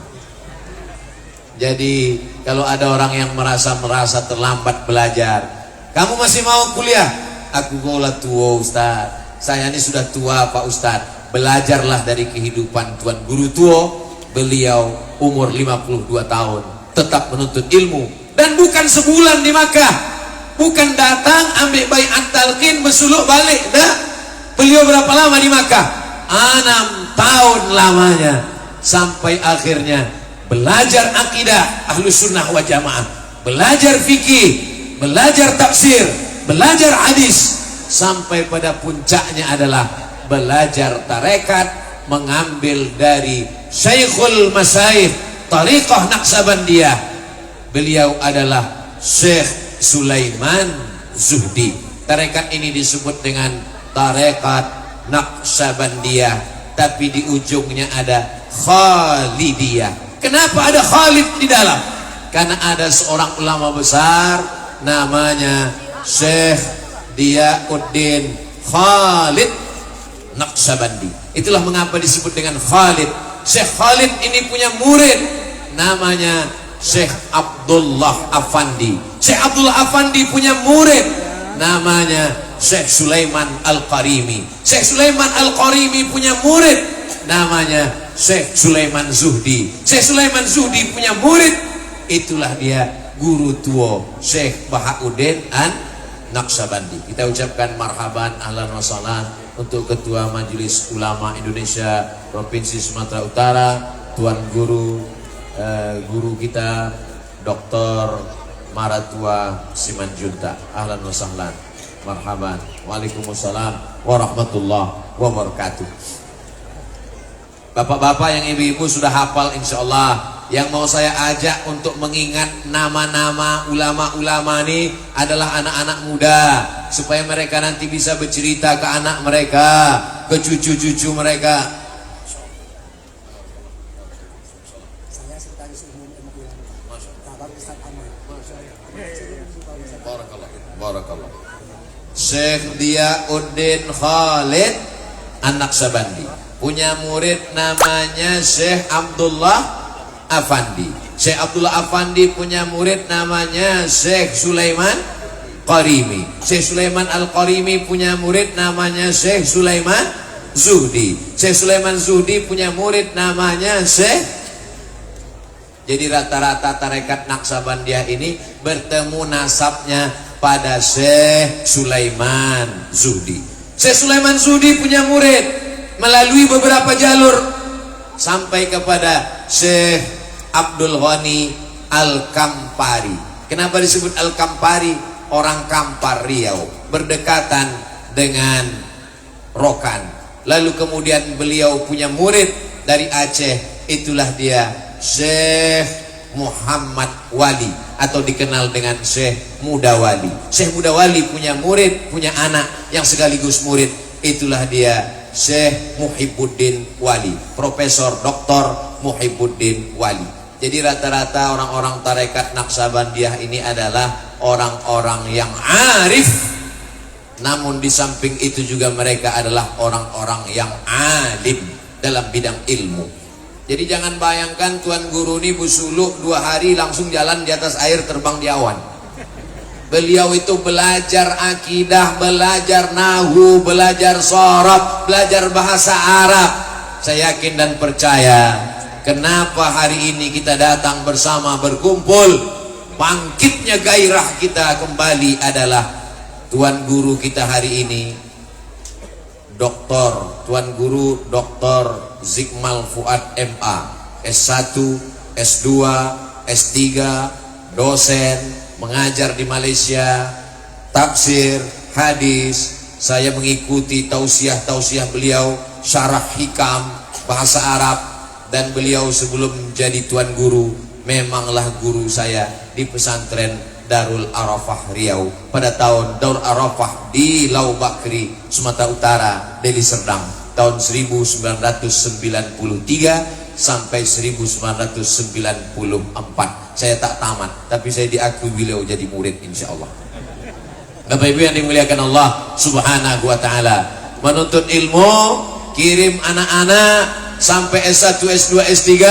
Speaker 1: Jadi kalau ada orang yang merasa terlambat belajar, kamu masih mau kuliah? Aku gola tua Ustaz, saya ini sudah tua Pak Ustaz. Belajarlah dari kehidupan Tuan Guru tua. Beliau umur 52 tahun tetap menuntut ilmu, dan bukan sebulan di Makkah, bukan datang ambil baiat talqin bersuluk balik. Dah, beliau berapa lama di Makkah? 6 tahun lamanya, sampai akhirnya belajar akidah Ahlus Sunnah wal Jamaah, belajar fikih, belajar tafsir, belajar hadis, sampai pada puncaknya adalah belajar tarekat, mengambil dari Syekhul Masyayikh Tariqah Naqsabandiyah. Beliau adalah Syekh Sulaiman Zuhdi. Tarekat ini disebut dengan tarekat Naqsabandiyah, tapi di ujungnya ada Khalidiyah. Kenapa ada Khalid di dalam? Karena ada seorang ulama besar namanya Syekh Diyauddin Khalid Naqsabandi. Itulah mengapa disebut dengan Khalid. Syekh Khalid ini punya murid namanya Syekh Abdullah Afandi. Syekh Abdullah Afandi punya murid namanya Syekh Sulaiman Al-Qarimi. Syekh Sulaiman Al-Qarimi punya murid namanya Syekh Sulaiman Zuhdi. Syekh Sulaiman Zuhdi punya murid, itulah dia guru tua Syekh Bahauddin An-Naqsabandi. Kita ucapkan marhaban ahlan wa sahlan untuk Ketua Majelis Ulama Indonesia Provinsi Sumatera Utara, Tuan Guru guru kita Dr. Maratua Simanjunta. Ahlan wa sahlan, marhaban. Waalaikumsalam warahmatullahi wabarakatuh. Bapak-bapak yang ibu-ibu sudah hafal insyaallah. Yang mau saya ajak untuk mengingat nama-nama ulama-ulama ini adalah anak-anak muda, supaya mereka nanti bisa bercerita ke anak mereka, ke cucu-cucu mereka. Barakallah. Syekh Diauddin Khalid An-Naqsabandi punya murid namanya Syekh Abdullah Afandi. Syekh Abdullah Afandi punya murid namanya Syekh Sulaiman Qarimi. Syekh Sulaiman Al-Qarimi punya murid namanya Syekh Sulaiman Zuhdi. Syekh Sulaiman Zuhdi punya murid namanya Syekh. Jadi rata-rata tarekat Naqsabandiyah ini bertemu nasabnya pada Syekh Sulaiman Zuhdi. Syekh Sulaiman Zuhdi punya murid melalui beberapa jalur sampai kepada Syekh Abdul Ghani Al-Kampari. Kenapa disebut Al-Kampari? Orang Kampar Riau, berdekatan dengan Rokan. Lalu kemudian beliau punya murid dari Aceh, itulah dia Syekh Muhammad Wali, atau dikenal dengan Syekh Muda Wali. Syekh Muda Wali punya murid, punya anak yang sekaligus murid, itulah dia Syekh Muhibbuddin Wali, Profesor Dr. Muhibbuddin Wali. Jadi rata-rata orang-orang tarekat Naqsabandiyah ini adalah orang-orang yang arif, namun di samping itu juga mereka adalah orang-orang yang alim dalam bidang ilmu. Jadi jangan bayangkan Tuan Guru ini busuluk 2 hari langsung jalan di atas air, terbang di awan. Beliau itu belajar akidah, belajar nahu, belajar sorab, belajar bahasa Arab. Saya yakin dan percaya, kenapa hari ini kita datang bersama berkumpul, bangkitnya gairah kita kembali adalah Tuan Guru kita hari ini, Tuan Guru Dr. Zikmal Fuad MA, S1, S2, S3, dosen, mengajar di Malaysia, tafsir, hadis. Saya mengikuti tausiah-tausiah beliau, syarah hikam, bahasa Arab. Dan beliau sebelum menjadi Tuan Guru memanglah guru saya di pesantren Darul Arafah Riau pada tahun Darul Arafah di Lau Bakri, Sumatera Utara, Deli Serdang, tahun 1993 sampai 1994. Saya tak tamat, tapi saya diakui beliau jadi murid insya Allah. Bapak Ibu yang dimuliakan Allah Subhanahu wa Ta'ala, menuntut ilmu, kirim anak-anak sampai S1, S2, S3,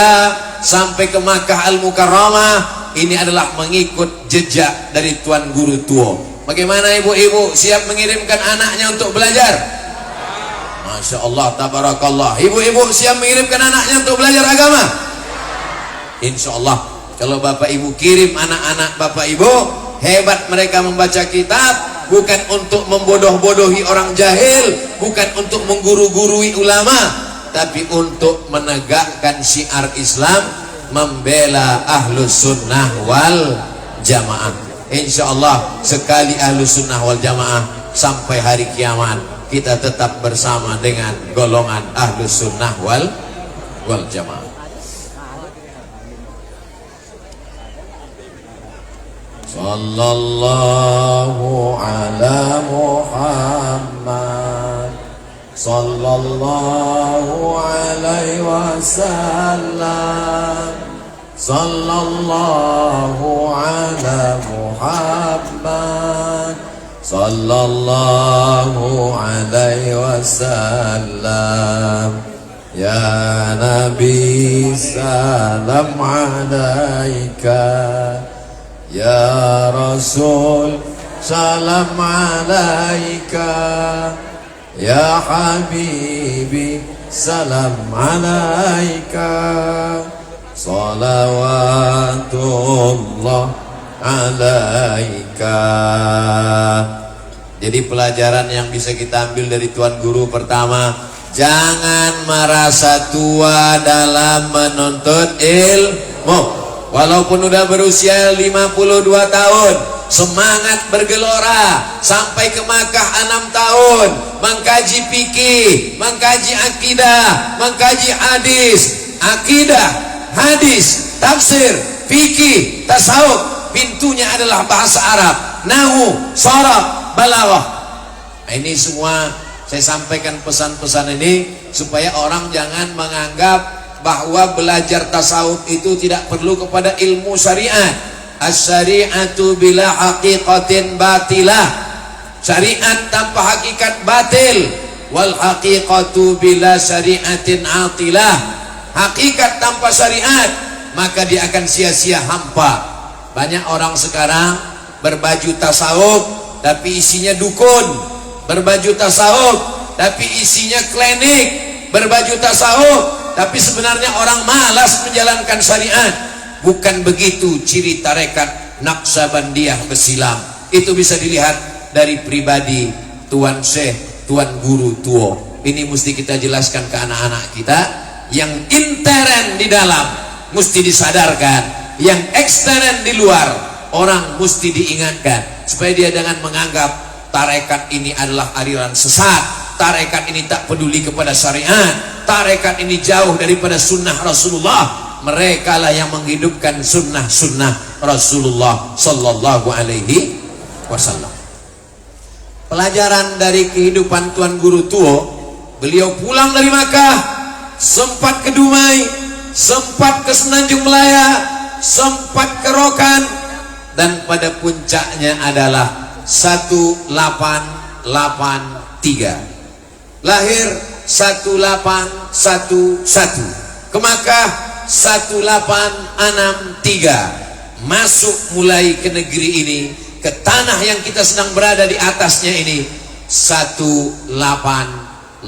Speaker 1: sampai ke Makkah Al-Mukarramah. Ini adalah mengikut jejak dari Tuan Guru tua. Bagaimana ibu-ibu, siap mengirimkan anaknya untuk belajar? Masya Allah, tabarakallah. Ibu-ibu siap mengirimkan anaknya untuk belajar agama? Insya Allah. Kalau bapak ibu kirim anak-anak bapak ibu, hebat mereka membaca kitab, bukan untuk membodoh-bodohi orang jahil, bukan untuk mengguru-gurui ulama, tapi untuk menegakkan syiar Islam, membela ahlus sunnah wal jamaah. Insya Allah sekali ahlus sunnah wal jamaah sampai hari kiamat kita tetap bersama dengan golongan ahlus sunnah wal jamaah. Sallallahu ala Muhammad, sallallahu alaihi wasallam, sallallahu ala Muhammad, sallallahu alaihi wasallam. Ya Nabi salam alaika, Ya Rasul salam alaika, Ya Habibi salam alaika, salawatullah alaika. Jadi pelajaran yang bisa kita ambil dari Tuan Guru pertama, jangan merasa tua dalam menuntut ilmu. Walaupun udah berusia 52 tahun, semangat bergelora sampai ke Makkah 6 tahun, mengkaji fikih, mengkaji akidah, mengkaji hadis, akidah, hadis, tafsir, fikih, tasawuf. Pintunya adalah bahasa Arab, nahwu, sharaf, balaghah. Nah, ini semua saya sampaikan pesan-pesan ini supaya orang jangan menganggap bahwa belajar tasawuf itu tidak perlu kepada ilmu syariat. As-syari'atu bila haqiqatin batilah. Syariat tanpa hakikat batil. Wal haqiqatu bila syari'atin atilah. Hakikat tanpa syariat, maka dia akan sia-sia, hampa. Banyak orang sekarang berbaju tasawuf tapi isinya dukun, berbaju tasawuf tapi isinya klinik, berbaju tasawuf tapi sebenarnya orang malas menjalankan syariat. Bukan begitu ciri tarekat Naqsabandiyah Besilam. Itu bisa dilihat dari pribadi Tuan Syekh, Tuan Guru Tuo. Ini mesti kita jelaskan ke anak-anak kita. Yang intern di dalam mesti disadarkan, yang ekstern di luar orang mesti diingatkan supaya dia jangan menganggap tarekat ini adalah aliran sesat, tarekat ini tak peduli kepada syariat, tarekat ini jauh daripada sunnah Rasulullah. Mereka lah yang menghidupkan sunnah-sunnah Rasulullah sallallahu alaihi wasallam. Pelajaran dari kehidupan Tuan Guru Tuo, beliau pulang dari Makkah, sempat ke Dumai, sempat ke Semenanjung Melaya, sempat ke Rokan, dan pada puncaknya adalah 1883. Lahir 1811, ke Makkah 1863, masuk mulai ke negeri ini, ke tanah yang kita sedang berada di atasnya ini 1883.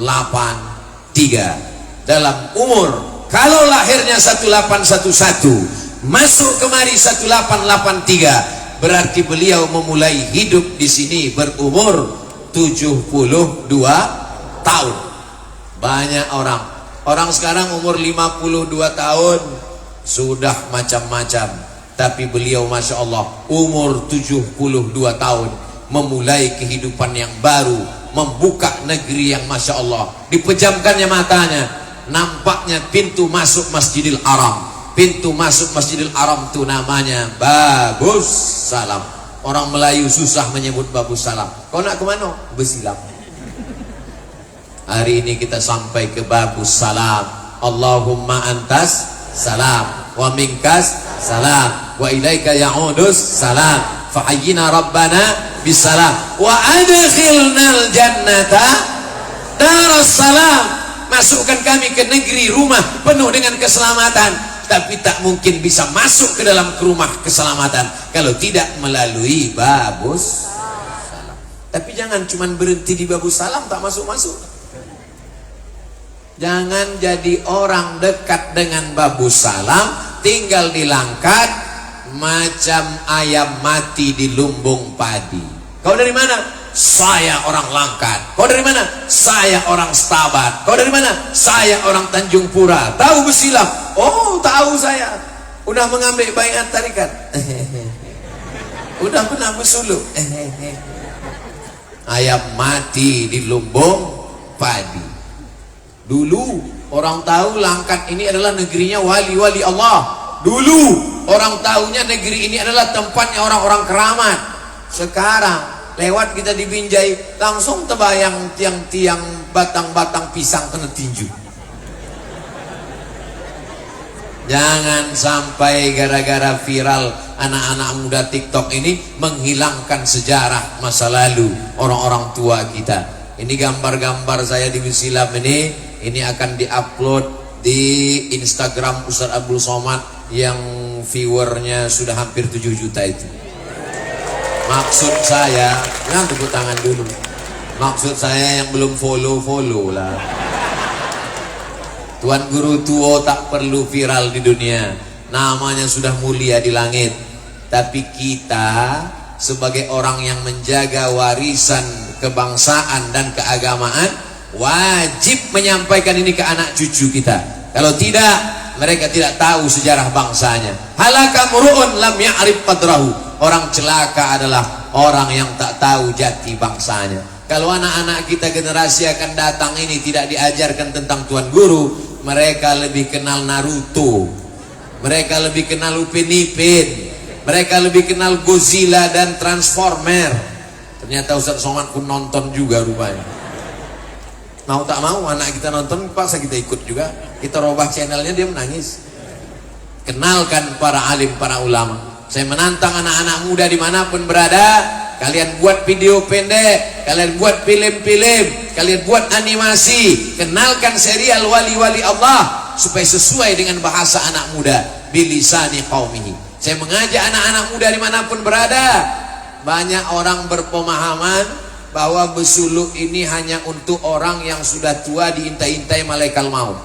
Speaker 1: Dalam umur, kalau lahirnya 1811, masuk kemari 1883, berarti beliau memulai hidup di sini berumur 72 tahun. Banyak orang sekarang umur 52 tahun sudah macam-macam, tapi beliau Masya Allah umur 72 tahun memulai kehidupan yang baru, membuka negeri yang Masya Allah, dipejamkannya matanya, nampaknya pintu masuk Masjidil Haram. Pintu masuk Masjidil Haram itu namanya Babus Salam. Orang Melayu susah menyebut Babus Salam. Kau nak ke mana? Besilam. Hari ini kita sampai ke Babus Salam. Allahumma antas salam wa minkas salam wa ilaika ya'udus salam fahayyina rabbana bisalam wa adkhilnal jannata darus salam. Masukkan kami ke negeri rumah penuh dengan keselamatan. Tapi tak mungkin bisa masuk ke dalam rumah keselamatan kalau tidak melalui Babus Salam. Tapi jangan cuma berhenti di Babus Salam, tak masuk-masuk. Jangan jadi orang dekat dengan Babus Salam, tinggal di Langkat macam ayam mati di lumbung padi. Kau dari mana? Saya orang Langkat. Kau dari mana? Saya orang Setabat. Kau dari mana? Saya orang Tanjung Pura. Tahu Besilam? Oh, tahu saya. Udah mengambil baiat tarikat. Udah pernah bersuluk. Ayam mati di lumbung padi. Dulu orang tahu Langkat ini adalah negerinya wali-wali Allah. Dulu orang tahunya negeri ini adalah tempatnya orang-orang keramat. Sekarang lewat kita di Binjai, langsung terbayang tiang-tiang batang-batang pisang kena tinju. Jangan sampai gara-gara viral anak-anak muda TikTok ini menghilangkan sejarah masa lalu orang-orang tua kita. Ini gambar-gambar saya di Besilam ini ini akan diupload di Instagram Ustaz Abdul Somad yang viewernya sudah hampir 7 juta itu. Maksud saya, jangan tepuk tangan dulu. Maksud saya yang belum follow lah. Tuan Guru Tuo tak perlu viral di dunia, namanya sudah mulia di langit. Tapi kita sebagai orang yang menjaga warisan kebangsaan dan keagamaan wajib menyampaikan ini ke anak cucu kita. Kalau tidak, mereka tidak tahu sejarah bangsanya. Halaka mur'un lam ya'rif qadrahu. Orang celaka adalah orang yang tak tahu jati bangsanya. Kalau anak-anak kita generasi akan datang ini tidak diajarkan tentang Tuan Guru, mereka lebih kenal Naruto, mereka lebih kenal Upin Ipin, mereka lebih kenal Godzilla dan Transformer. Ternyata Ustaz Somad pun nonton juga rupanya. Mau tak mau anak kita nonton, paksa kita ikut juga. Kita robah channelnya, dia menangis. Kenalkan para alim, para ulama. Saya menantang anak-anak muda dimanapun berada, kalian buat video pendek, kalian buat film-film, kalian buat animasi, kenalkan serial wali-wali Allah supaya sesuai dengan bahasa anak muda, bilisani qaumihi. Saya mengajak anak-anak muda dimanapun berada. Banyak orang berpemahaman bahwa besuluk ini hanya untuk orang yang sudah tua diintai-intai malaikat maut.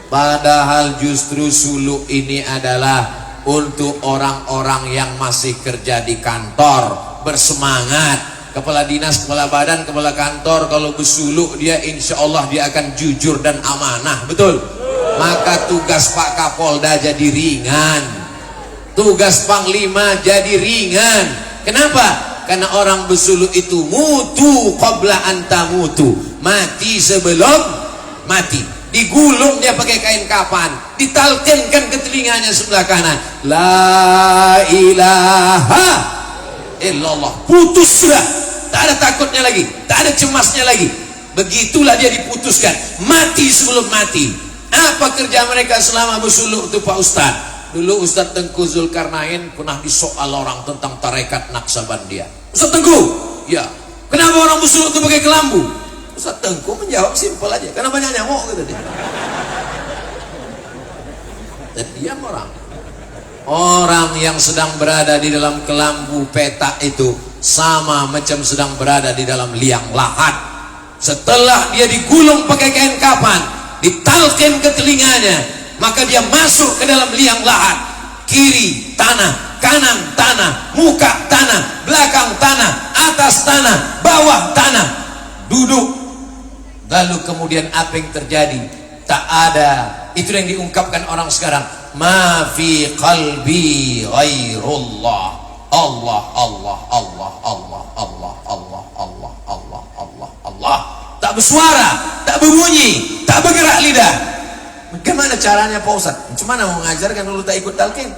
Speaker 1: Padahal justru suluk ini adalah untuk orang-orang yang masih kerja di kantor, bersemangat. Kepala dinas, kepala badan, kepala kantor kalau bersuluk dia insya Allah dia akan jujur dan amanah, betul? Maka tugas Pak Kapolda jadi ringan, tugas Panglima jadi ringan. Kenapa? Karena orang bersuluk itu mutu qabla anta mutu, mati sebelum mati. Digulung dia pakai kain kapan, ditalkinkan ke telinganya sebelah kanan, la ilaha illallah, putus sudah, tak ada takutnya lagi, tak ada cemasnya lagi. Begitulah dia diputuskan, mati sebelum mati. Apa kerja mereka selama bersuluk itu Pak Ustaz? Dulu Ustaz Tengku Zulkarnain pernah disoal orang tentang tarekat Naksabandia. Ustaz Tengku, ya, kenapa orang bersuluk itu pakai kelambu? Ustaz Tengku menjawab simpel aja, karena banyak nyamuk gitu dia. Dan diam orang yang sedang berada di dalam kelambu petak itu sama macam sedang berada di dalam liang lahat. Setelah dia digulung pakai kain kapan, ditalkin ke telinganya, maka dia masuk ke dalam liang lahat. Kiri tanah, kanan tanah, muka tanah, belakang tanah, atas tanah, bawah tanah. Duduk. Lalu kemudian apa yang terjadi? Tak ada. Itu yang diungkapkan orang sekarang. Ma fi qalbi ghairullah. Allah, Allah, Allah, Allah, Allah, Allah, Allah, Allah, Allah, Allah. Tak bersuara, tak berbunyi, tak bergerak lidah. Bagaimana caranya Pak Ustaz? Gimana mau mengajarkan dulu tak ikut talqin?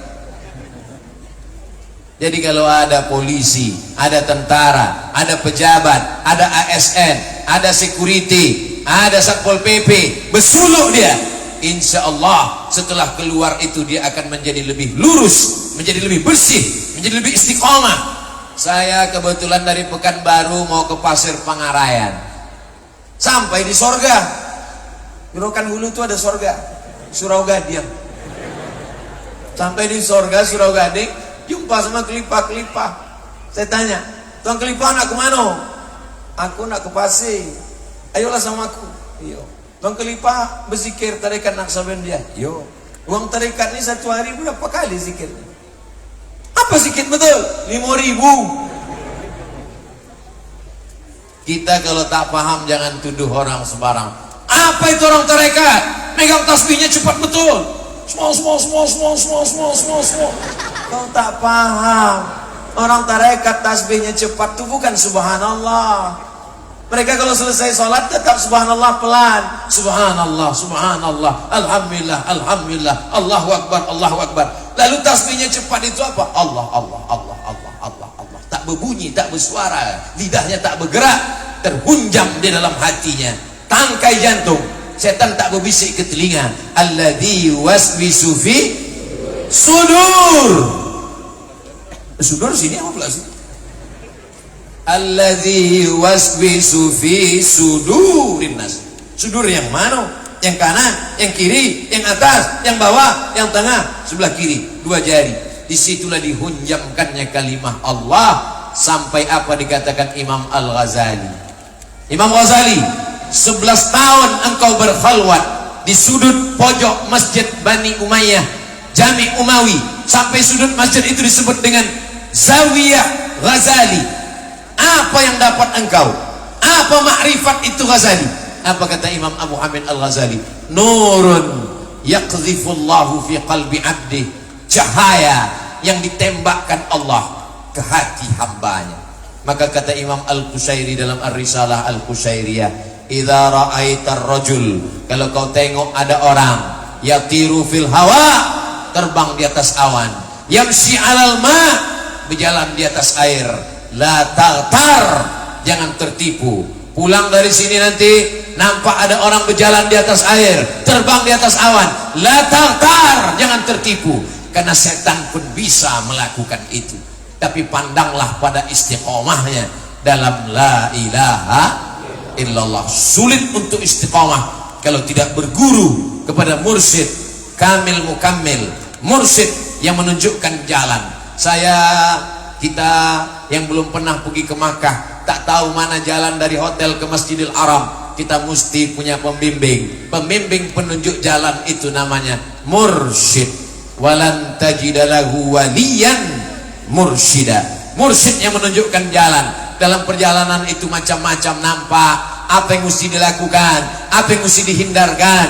Speaker 1: Jadi kalau ada polisi, ada tentara, ada pejabat, ada ASN, ada security, ada Satpol PP, bersuluk dia, insya Allah setelah keluar itu dia akan menjadi lebih lurus, menjadi lebih bersih, menjadi lebih istiqomah. Saya kebetulan dari Pekanbaru mau ke Pasir Pangarayan, sampai di sorga. Di Rokan Hulu itu ada sorga, Surau Gading. Sampai di sorga Surau Gading, jumpa sama kelipah-kelipah. Saya tanya, Tuan kelipah nak ke mana? Aku nak ke Pasir. Ayolah sama aku. Yo. Tuan kelipah berzikir tarekat Naksabandia. Yo. Uang tarekat ni 1 hari berapa kali zikir? Apa zikir betul? 5.000. Kita kalau tak paham jangan tuduh orang sembarang. Apa itu orang tarekat? Megang tasbihnya cepat betul. Small. Kau tak paham. Orang tarekat tasbihnya cepat itu bukan subhanallah. Mereka kalau selesai sholat tetap subhanallah pelan. Subhanallah, subhanallah, alhamdulillah, alhamdulillah, Allahu akbar, Allahu akbar. Lalu tasbihnya cepat itu apa? Allah, Allah, Allah, Allah, Allah, Allah. Tak berbunyi, tak bersuara, lidahnya tak bergerak, terhunjam di dalam hatinya. Tangkai jantung. Setan tak berbisik ke telinga. Alladzi waswisu fi sudur. Sudur sini apa pula sini? alladzi yuwaswisu fi sudurin nas. Sudur yang mana? Yang kanan, yang kiri, yang atas, yang bawah, yang tengah, sebelah kiri, dua jari. Disitulah dihunjamkannya kalimah Allah sampai apa dikatakan Imam Al-Ghazali. Imam Ghazali, 11 tahun engkau berkhalwat di sudut pojok masjid Bani Umayyah, Jami Umawi, sampai sudut masjid itu disebut dengan Zawiyah Ghazali. Apa yang dapat engkau? Apa makrifat itu Ghazali? Apa kata Imam Abu Hamid Al-Ghazali? Nurun yaqdhifullahu fi qalbi abdi, cahaya yang ditembakkan Allah ke hati hambanya. Maka kata Imam Al-Qushairi dalam Ar-Risalah Al-Qushairiyah, idza ra'aitar rajul, kalau kau tengok ada orang yatiru fil hawa, terbang di atas awan, yamshi 'alal ma, berjalan di atas air, la taghtar, jangan tertipu. Pulang dari sini nanti nampak ada orang berjalan di atas air, terbang di atas awan, la taghtar, jangan tertipu, karena setan pun bisa melakukan itu. Tapi pandanglah pada istiqomahnya dalam la ilaha illallah. Sulit untuk istiqomah kalau tidak berguru kepada mursyid kamil mukammil, mursyid yang menunjukkan jalan. Kita yang belum pernah pergi ke Makkah, tak tahu mana jalan dari hotel ke Masjidil Haram, kita mesti punya pembimbing. Pembimbing penunjuk jalan itu namanya mursyid. Walan tajidalahu waliyan mursyida. Mursyid yang menunjukkan jalan. Dalam perjalanan itu macam-macam nampak, apa yang mesti dilakukan, apa yang mesti dihindarkan.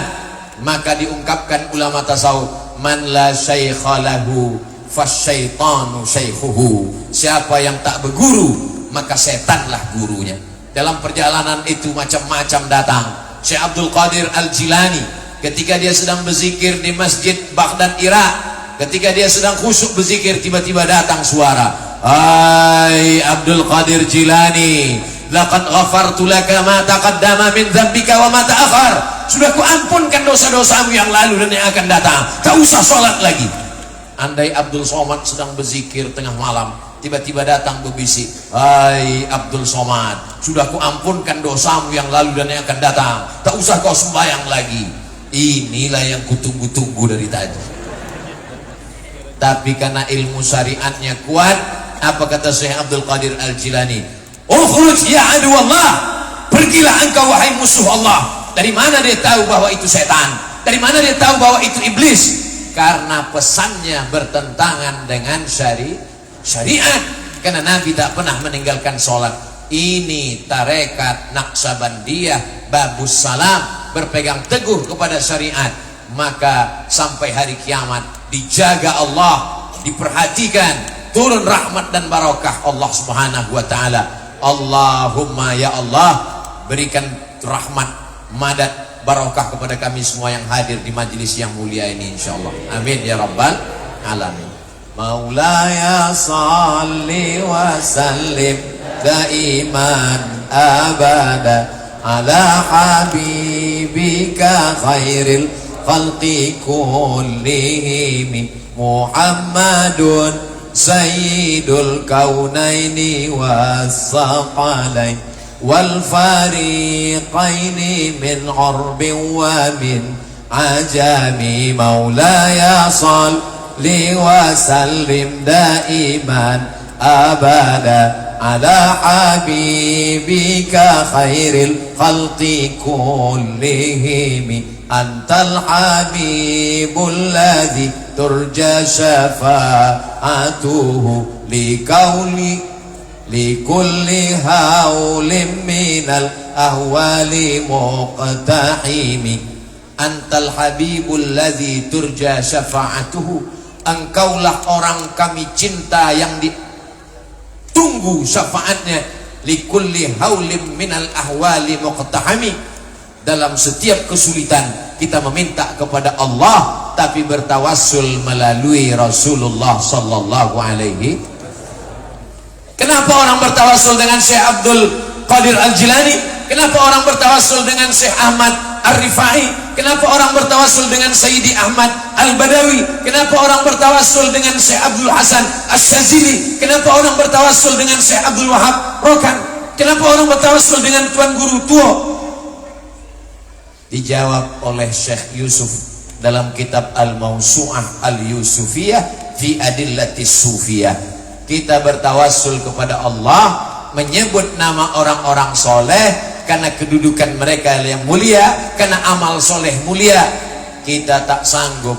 Speaker 1: Maka diungkapkan ulama tasawuf, man la syaikha lahu fasyaitanu syaikhuhu. Siapa yang tak berguru, maka setanlah gurunya. Dalam perjalanan itu macam-macam datang. Syekh Abdul Qadir Al-Jilani ketika dia sedang berzikir di Masjid Baghdad Irak, ketika dia sedang khusyuk berzikir, tiba-tiba datang suara, hai Abdul Qadir Jilani, laqad ghafartu laka ma taqaddama min dzambika wa ma ta'akhkhar. Sudah kuampunkan dosa-dosamu yang lalu dan yang akan datang, tak usah sholat lagi. Andai Abdul Somad sedang berzikir tengah malam, tiba-tiba datang berbisik, hai Abdul Somad, sudah kuampunkan dosamu yang lalu dan yang akan datang, tak usah kau sembahyang lagi. Inilah yang kutunggu-tunggu dari tadi. Tapi karena ilmu syariatnya kuat, apa kata Syekh Abdul Qadir Al-Jilani? Ukhruj ya adu Allah, pergilah engkau wahai musuh Allah. Dari mana dia tahu bahwa itu setan? Dari mana dia tahu bahwa itu iblis? Karena pesannya bertentangan dengan syariat. Karena Nabi tak pernah meninggalkan sholat. Ini tarekat Naqsabandiyah Babus Salam, berpegang teguh kepada syariat. Maka sampai hari kiamat dijaga Allah, diperhatikan, turun rahmat dan barakah Allah Subhanahu wa taala. Allahumma ya Allah, berikan rahmat, madad, barakah kepada kami semua yang hadir di majlis yang mulia ini insyaallah. Amin ya rabbal alamin. Maulaya salli wa sallim daiman abada ala habibika khairil khalqi kullihim Muhammadun sayyidul kaunaini was-saqalain wal fariqaini min urbin wa min ajami. Maulaya salli wa sallim daiman abada ala habibika khairil khalqi kullihim. Antal habibul ladzi turja syafa'atuhu likulli haulim minal ahwali muqtahimi. Antal habibul ladzi turja syafa'atuhu, engkaulah orang kami cinta yang ditunggu syafaatnya. Likulli haulim minal ahwali muqtahimi, dalam setiap kesulitan kita meminta kepada Allah, tapi bertawassul melalui Rasulullah sallallahu alaihi. Kenapa orang bertawassul dengan Syekh Abdul Qadir Al-Jilani? Kenapa orang bertawassul dengan Syekh Ahmad Ar-Rifai? Kenapa orang bertawassul dengan Sayyidi Ahmad Al-Badawi? Kenapa orang bertawassul dengan Syekh Abdul Hasan Asy-Syadzili? Kenapa orang bertawassul dengan Syekh Abdul Wahab Rokan? Kenapa orang bertawassul dengan Tuan Guru Tua? Dijawab oleh Syekh Yusuf dalam kitab Al-Mawsu'ah Al-Yusufiyah fi Adillatis Sufiyah. Kita bertawassul kepada Allah, menyebut nama orang-orang soleh karena kedudukan mereka yang mulia, karena amal soleh mulia. Kita tak sanggup.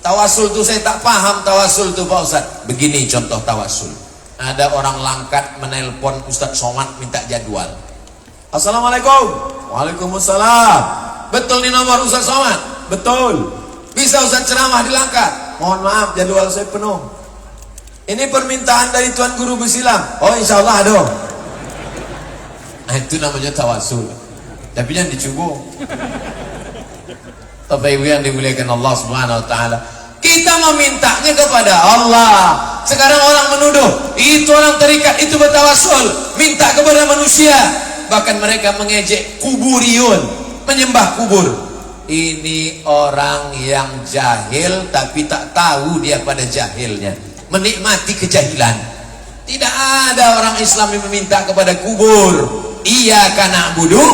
Speaker 1: Tawassul itu saya tak paham. Tawassul itu Pak Ustaz. Begini contoh tawassul. Ada orang Langkat menelpon Ustaz Somad minta jadwal. Assalamualaikum. Waalaikumsalam. Betul nih nomor Ustaz Somad? Betul. Bisa Ustaz ceramah di Langkat? Mohon maaf, jadwal saya penuh. Ini permintaan dari Tuan Guru Besilam. Oh, insya Allah ada. Nah, itu namanya tawassul. Tapi jangan dicubung. Bapak Ibu yang dimuliakan Allah Subhanahu wa taala, kita memintanya kepada Allah. Sekarang orang menuduh itu orang terikat itu bertawassul, minta kepada manusia. Bahkan mereka mengejek kuburiyun, menyembah kubur. Ini orang yang jahil tapi tak tahu dia pada jahilnya, menikmati kejahilan. Tidak ada orang Islam yang meminta kepada kubur. Iyyaka na'budu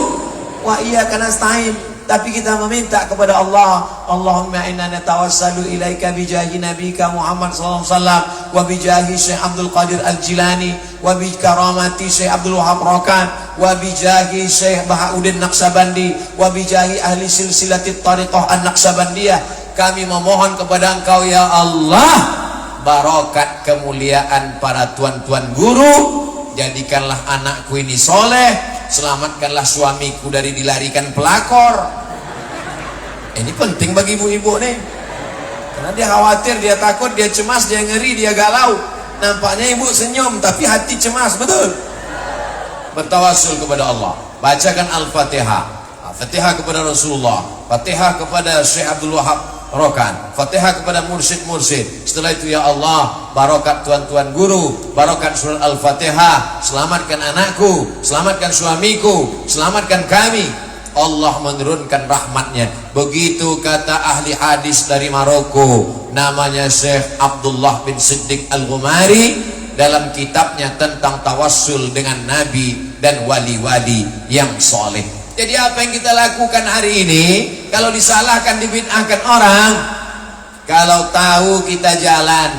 Speaker 1: wa iyyaka nasta'in. Tapi kita meminta kepada Allah. Allahumma inna natawassalu ilaika bijahi nabika Muhammad sallallahu alaihi wasallam wa bijahi Syekh Abdul Qadir Al-Jilani wa bi karamati Syekh Abdul Wahab Rokan wa bijahi Syekh Bahauddin Naqsabandi wa bijahi ahli silsilatit tariqah An-Naqsabandiyah. Kami memohon kepada Engkau ya Allah, barokat kemuliaan para tuan-tuan guru, jadikanlah anakku ini soleh, selamatkanlah suamiku dari dilarikan pelakor. Ini penting bagi ibu-ibu nih, karena dia khawatir, dia takut, dia cemas, dia ngeri, dia galau. Nampaknya ibu senyum tapi hati cemas, betul? Bertawassul kepada Allah, bacakan Al-Fatihah, Fatihah kepada Rasulullah, Fatihah kepada Syekh Abdul Wahab Rokan, Fatihah kepada mursyid-mursyid. Setelah itu ya Allah, barokat tuan-tuan guru, barokat surat Al-Fatihah, selamatkan anakku, selamatkan suamiku, selamatkan kami. Allah menurunkan rahmatnya. Begitu kata ahli hadis dari Maroko, namanya Syekh Abdullah bin Siddiq Al-Ghumari, dalam kitabnya tentang tawassul dengan nabi dan wali-wali yang soleh. Jadi apa yang kita lakukan hari ini, kalau disalahkan, dibid'ahkan orang, kalau tahu kita jalan,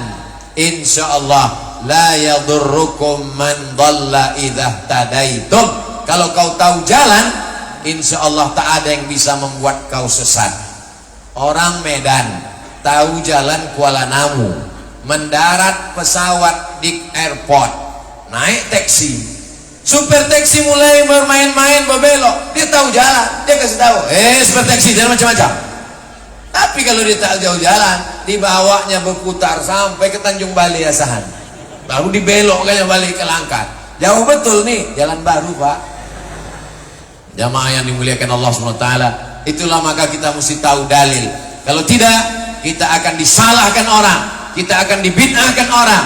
Speaker 1: insya Allah la yadurrukum man dhalla idza tadaitum. Kalau kau tahu jalan, insya Allah tak ada yang bisa membuat kau sesat. Orang Medan tahu jalan Kuala Namu, mendarat pesawat di airport, naik taksi. Supir taksi mulai bermain-main, berbelok. Dia tahu jalan, dia kasih tahu, supir taksi jangan macam-macam. Tapi kalau dia tak jauh jalan, dibawanya berputar sampai ke Tanjung Balai Asahan, baru dibelokkannya balik ke Langkat. Jauh betul nih, jalan baru Pak. Jamaah yang dimuliakan Allah SWT, itulah maka kita mesti tahu dalil. Kalau tidak, kita akan disalahkan orang, kita akan dibid'ahkan orang.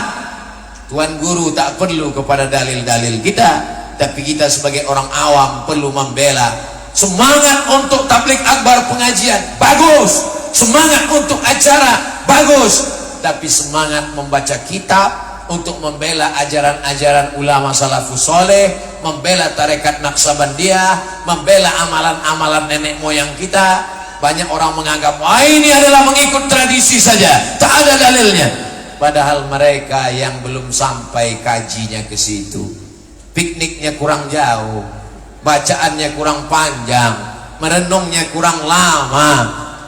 Speaker 1: Tuan guru tak perlu kepada dalil-dalil kita, tapi kita sebagai orang awam perlu membela. Semangat untuk tabligh akbar pengajian bagus, semangat untuk acara bagus, tapi semangat membaca kitab untuk membela ajaran-ajaran ulama salafus soleh, membela tarekat Naqsabandiyah, membela amalan-amalan nenek moyang kita. Banyak orang menganggap, ini adalah mengikut tradisi saja, tak ada dalilnya. Padahal mereka yang belum sampai kajinya ke situ, pikniknya kurang jauh, bacaannya kurang panjang, merenungnya kurang lama.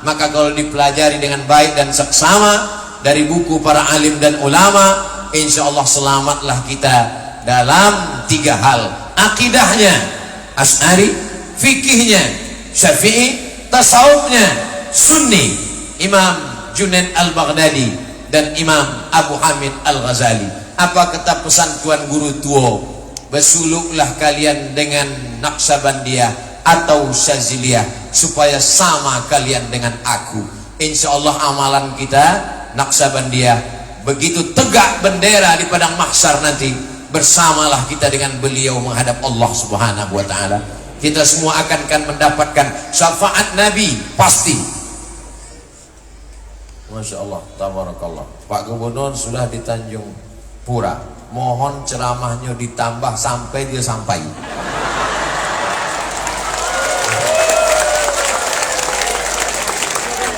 Speaker 1: Maka kalau dipelajari dengan baik dan seksama dari buku para alim dan ulama, insya Allah selamatlah kita dalam 3 hal: akidahnya Asy'ari, fikihnya Syafi'i, tasawufnya Sunni, Imam Junaid Al-Baghdadi dan Imam Abu Hamid Al-Ghazali. Apa kata pesan Tuan Guru Tua? Bersuluklah kalian dengan Naqsabandiyah atau Syadziliyah supaya sama kalian dengan aku. Insya Allah amalan kita Naqsabandiyah. Begitu tegak bendera di padang mahsyar nanti, bersamalah kita dengan beliau menghadap Allah Subhanahu wa taala. Kita semua akan mendapatkan syafaat Nabi pasti. Masya Allah, tabarakallah. Pak Gubernur sudah di Tanjung Pura. Mohon ceramahnya ditambah sampai dia sampai.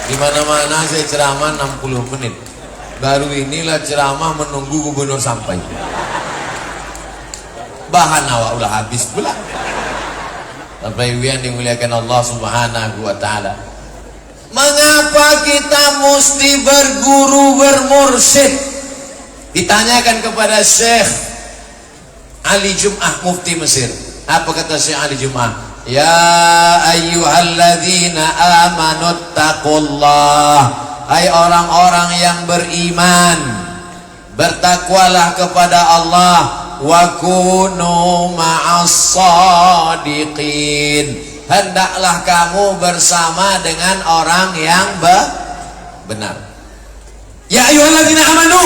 Speaker 1: Di mana-mana saya ceramah 60 menit. Baru inilah ceramah menunggu gubernur sampai. Bahan awak udah habis pula. Bapak Ibu yang dimuliakan Allah Subhanahu wa taala. Mengapa kita mesti berguru bermursyid? Ditanyakan kepada Syekh Ali Jum'ah Mufti Mesir. Apa kata Syekh Ali Jum'ah? Ya ayyuhalladzina amanuttaqullah. Hai orang-orang yang beriman, bertakwalah kepada Allah. Wa kunu ma'as sadiqin. Hendaklah kamu bersama dengan orang yang benar. Ya ayyuhalladzina amanu,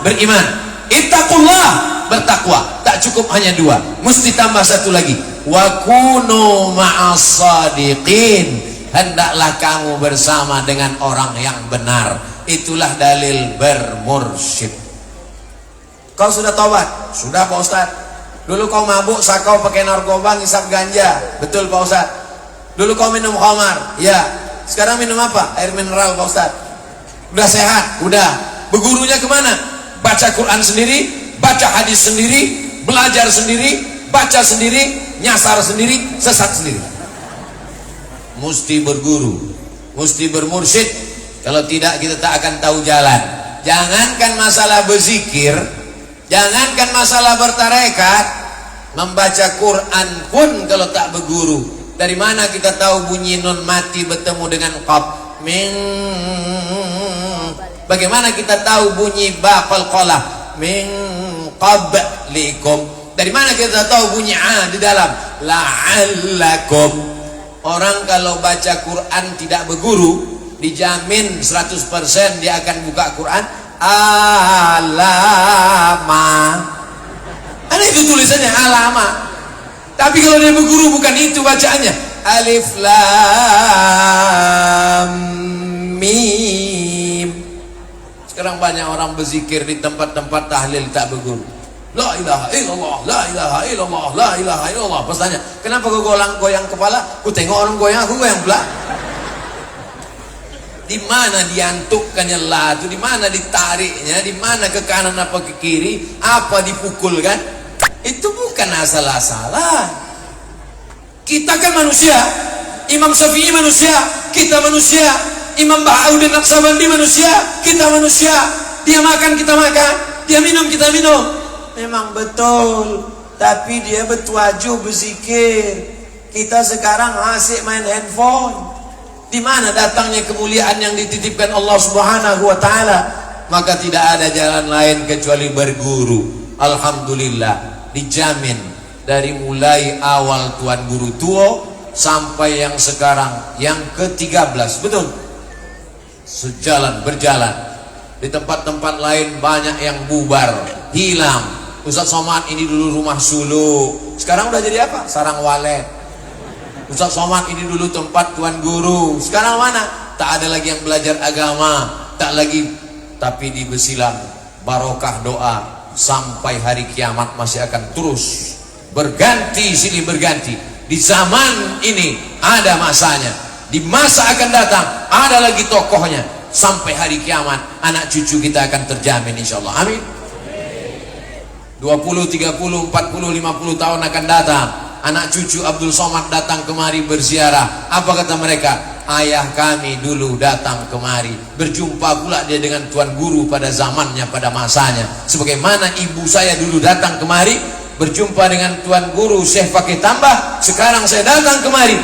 Speaker 1: beriman. Ittaqullah, bertakwa. Tak cukup hanya dua, mesti tambah satu lagi. Wa kunu ma'as sadiqin. Hendaklah kamu bersama dengan orang yang benar. Itulah dalil bermursyid. Kau sudah taubat? Sudah Pak Ustaz. Dulu kau mabuk, sakau, pakai narkoba, ngisap ganja. Betul Pak Ustaz. Dulu kau minum khamar. Ya. Sekarang minum apa? Air mineral Pak Ustaz. Udah sehat? Udah. Bergurunya kemana? Baca Quran sendiri, baca hadis sendiri, belajar sendiri, baca sendiri, nyasar sendiri, sesat sendiri. Mesti berguru, mesti bermursyid. Kalau tidak kita tak akan tahu jalan. Jangankan masalah berzikir, jangankan masalah bertarekat, membaca Quran pun kalau tak berguru. Dari mana kita tahu bunyi nun mati bertemu dengan qaf? Min. Bagaimana kita tahu bunyi ba qalqalah? Min qablikum. Dari mana kita tahu bunyi a di dalam? La'allakum. Orang kalau baca Quran tidak berguru, dijamin 100% dia akan buka Quran alama. Ada itu tulisannya alama. Tapi kalau dia berguru bukan itu bacaannya. Alif lam mim. Sekarang banyak orang berzikir di tempat-tempat tahlil tak berguru. La ilaha illallah, la ilaha illallah, la ilaha illallah. Pas tanya, kenapa kau goyang kepala? Ku tengok orang goyang, aku goyang pula. Di mana diantukkannya la itu, di mana ditariknya, di mana ke kanan apa ke kiri, apa dipukulkan? Itu bukan asal-asalan. Kita kan manusia. Imam Syafi'i manusia, kita manusia. Imam Bahauddin Naqsabandi manusia, kita manusia. Dia makan, kita makan. Dia minum, kita minum. Memang betul. Tapi dia bertuaju berzikir. Kita sekarang asyik main handphone. Di mana datangnya kemuliaan yang dititipkan Allah Subhanahu wa taala? Maka tidak ada jalan lain kecuali berguru. Alhamdulillah, dijamin dari mulai awal Tuan Guru Tuo sampai yang sekarang yang ke-13. Betul? Sejalan berjalan. Di tempat-tempat lain banyak yang bubar, hilang. Ustaz Somad ini dulu rumah suluk, sekarang udah jadi apa? Sarang walet. Ustaz Somad ini dulu tempat Tuan Guru, sekarang mana? Tak ada lagi yang belajar agama, tak lagi. Tapi di Besilang barokah doa sampai hari kiamat masih akan terus berganti silih berganti. Di zaman ini ada masanya, di masa akan datang ada lagi tokohnya. Sampai hari kiamat anak cucu kita akan terjamin insyaallah. Amin. 20, 30, 40, 50 tahun akan datang, anak cucu Abdul Somad datang kemari berziarah. Apa kata mereka? Ayah kami dulu datang kemari. Berjumpa pula dia dengan Tuan Guru pada zamannya, pada masanya. Sebagaimana ibu saya dulu datang kemari, berjumpa dengan Tuan Guru Syekh Fakih Tambah. Sekarang saya datang kemari,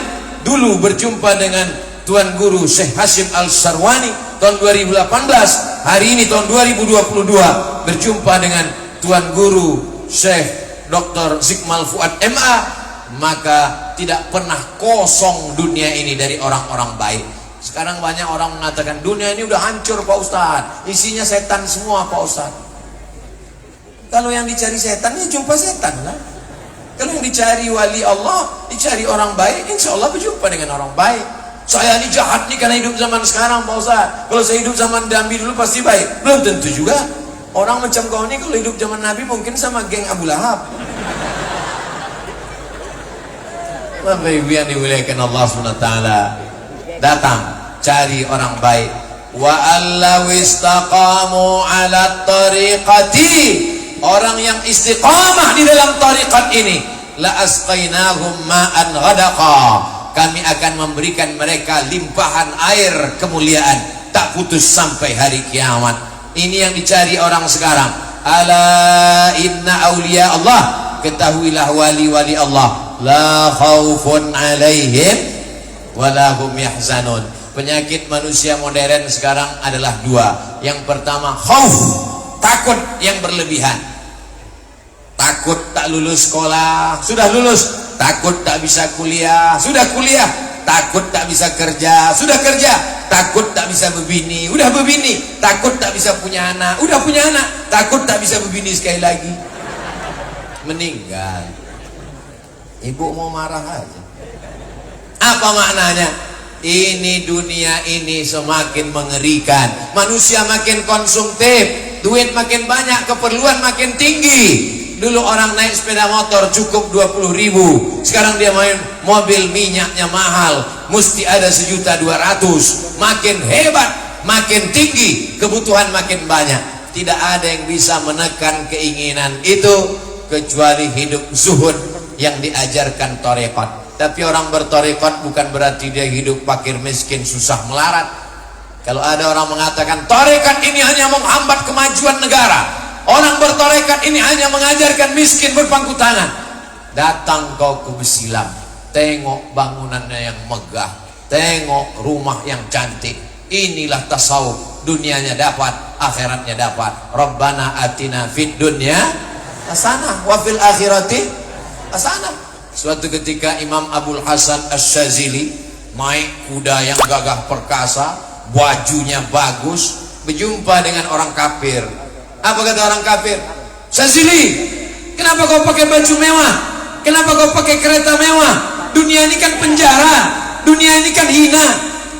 Speaker 1: dulu berjumpa dengan Tuan Guru Syekh Hashim Al-Sarwani tahun 2018. Hari ini tahun 2022 berjumpa dengan Tuan Guru Syekh Dr. Zikmal Fuad MA. Maka tidak pernah kosong dunia ini dari orang-orang baik. Sekarang banyak orang mengatakan dunia ini udah hancur Pak Ustadz, isinya setan semua Pak Ustadz. Kalau yang dicari setan ya jumpa setan lah. Kalau yang dicari wali Allah, dicari orang baik, insya Allah berjumpa dengan orang baik. Saya ini jahat nih karena hidup zaman sekarang Pak Ustaz. Kalau saya hidup zaman Nabi dulu pasti baik. Belum tentu juga. Orang macam kau ini kalau hidup zaman Nabi mungkin sama geng Abu Lahab. Bapak Ibu yang dimuliakan Allah SWT, datang cari orang baik. Wa allaw istaqamu ala tariqati, orang yang istiqamah di dalam tariqat ini, la asqainahum ma'an ghadaqa, kami akan memberikan mereka limpahan air kemuliaan tak putus sampai hari kiamat. Ini yang dicari orang sekarang. Ala inna awliya Allah, ketahuilah wali-wali Allah, la khaufun alaihim walahum yahzanun. Penyakit manusia modern sekarang adalah dua. Yang pertama khauf, takut yang berlebihan. Takut tak lulus sekolah, sudah lulus takut tak bisa kuliah, sudah kuliah takut tak bisa kerja, sudah kerja takut tak bisa berbini, udah berbini takut tak bisa punya anak, udah punya anak takut tak bisa berbini sekali lagi, meninggal. Ibu mau marah aja. Apa maknanya? Ini dunia ini semakin mengerikan. Manusia makin konsumtif, duit makin banyak, keperluan makin tinggi. Dulu orang naik sepeda motor cukup 20.000, sekarang dia main mobil minyaknya mahal, mesti ada 1.200.000. Makin hebat, makin tinggi, kebutuhan makin banyak. Tidak ada yang bisa menekan keinginan itu kecuali hidup zuhud yang diajarkan tarekat. Tapi orang bertarekat bukan berarti dia hidup fakir miskin susah melarat. Kalau ada orang mengatakan tarekat ini hanya menghambat kemajuan negara, orang bertarekat ini hanya mengajarkan miskin berpangku tangan, datang kau ke Besilam, tengok bangunannya yang megah, tengok rumah yang cantik. Inilah tasawuf, dunianya dapat, akhiratnya dapat. Rabbana atina fid dunya hasanah wa fil akhirati hasanah. Suatu ketika Imam Abul Hasan Asy-Syadzili naik kuda yang gagah perkasa, bajunya bagus, berjumpa dengan orang kafir. Apa kata orang kafir? Syadzili, kenapa kau pakai baju mewah? Kenapa kau pakai kereta mewah? Dunia ini kan penjara, dunia ini kan hina.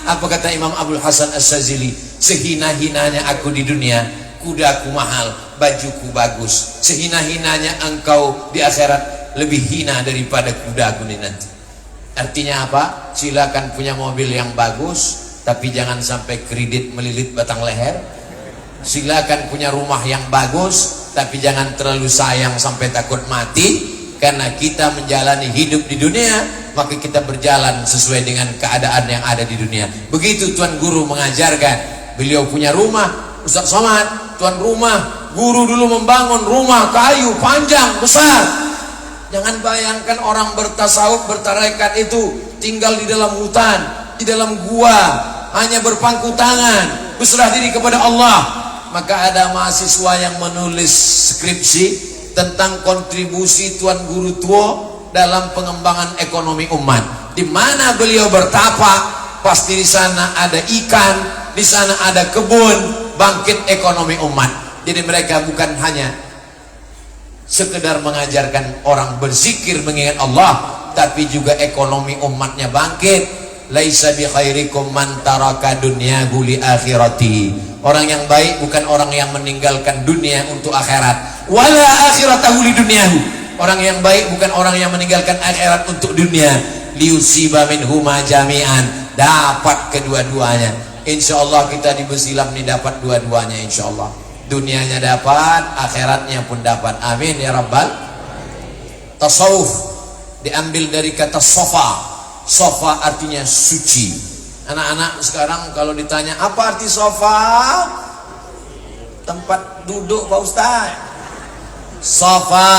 Speaker 1: Apa kata Imam Abul Hasan Asy-Syadzili? Sehina-hinanya aku di dunia, kudaku mahal, bajuku bagus. Sehina-hinanya engkau di akhirat, lebih hina daripada kudaku ini nanti. Artinya apa? Silakan punya mobil yang bagus, tapi jangan sampai kredit melilit batang leher. Silakan punya rumah yang bagus, tapi jangan terlalu sayang sampai takut mati. Karena kita menjalani hidup di dunia, maka kita berjalan sesuai dengan keadaan yang ada di dunia. Begitu Tuan Guru mengajarkan. Beliau punya rumah, Ustaz Somad, tuan rumah, guru dulu membangun rumah kayu panjang besar. Jangan bayangkan orang bertasawuf, bertarekat itu tinggal di dalam hutan, di dalam gua, hanya berpangku tangan, berserah diri kepada Allah. Maka ada mahasiswa yang menulis skripsi tentang kontribusi Tuan Guru Tua dalam pengembangan ekonomi umat. Di mana beliau bertapa, pasti di sana ada ikan, di sana ada kebun, bangkit ekonomi umat. Jadi mereka bukan hanya sekedar mengajarkan orang berzikir mengingat Allah, tapi juga ekonomi umatnya bangkit. Laisa bi khairikum man taraka dunyahu li akhirati. Orang yang baik bukan orang yang meninggalkan dunia untuk akhirat. Wala akhiratahu li dunyahu. Orang yang baik bukan orang yang meninggalkan akhirat untuk dunia. Liusiba minhuma jami'an. Dapat kedua-duanya. Insyaallah kita di Besilam ini dapat dua-duanya insyaallah. Dunianya dapat, akhiratnya pun dapat. Amin ya rabbal. Tasawuf diambil dari kata sofa. Sofa artinya suci. Anak-anak sekarang kalau ditanya apa arti sofa, tempat duduk Pak Ustaz. Sofa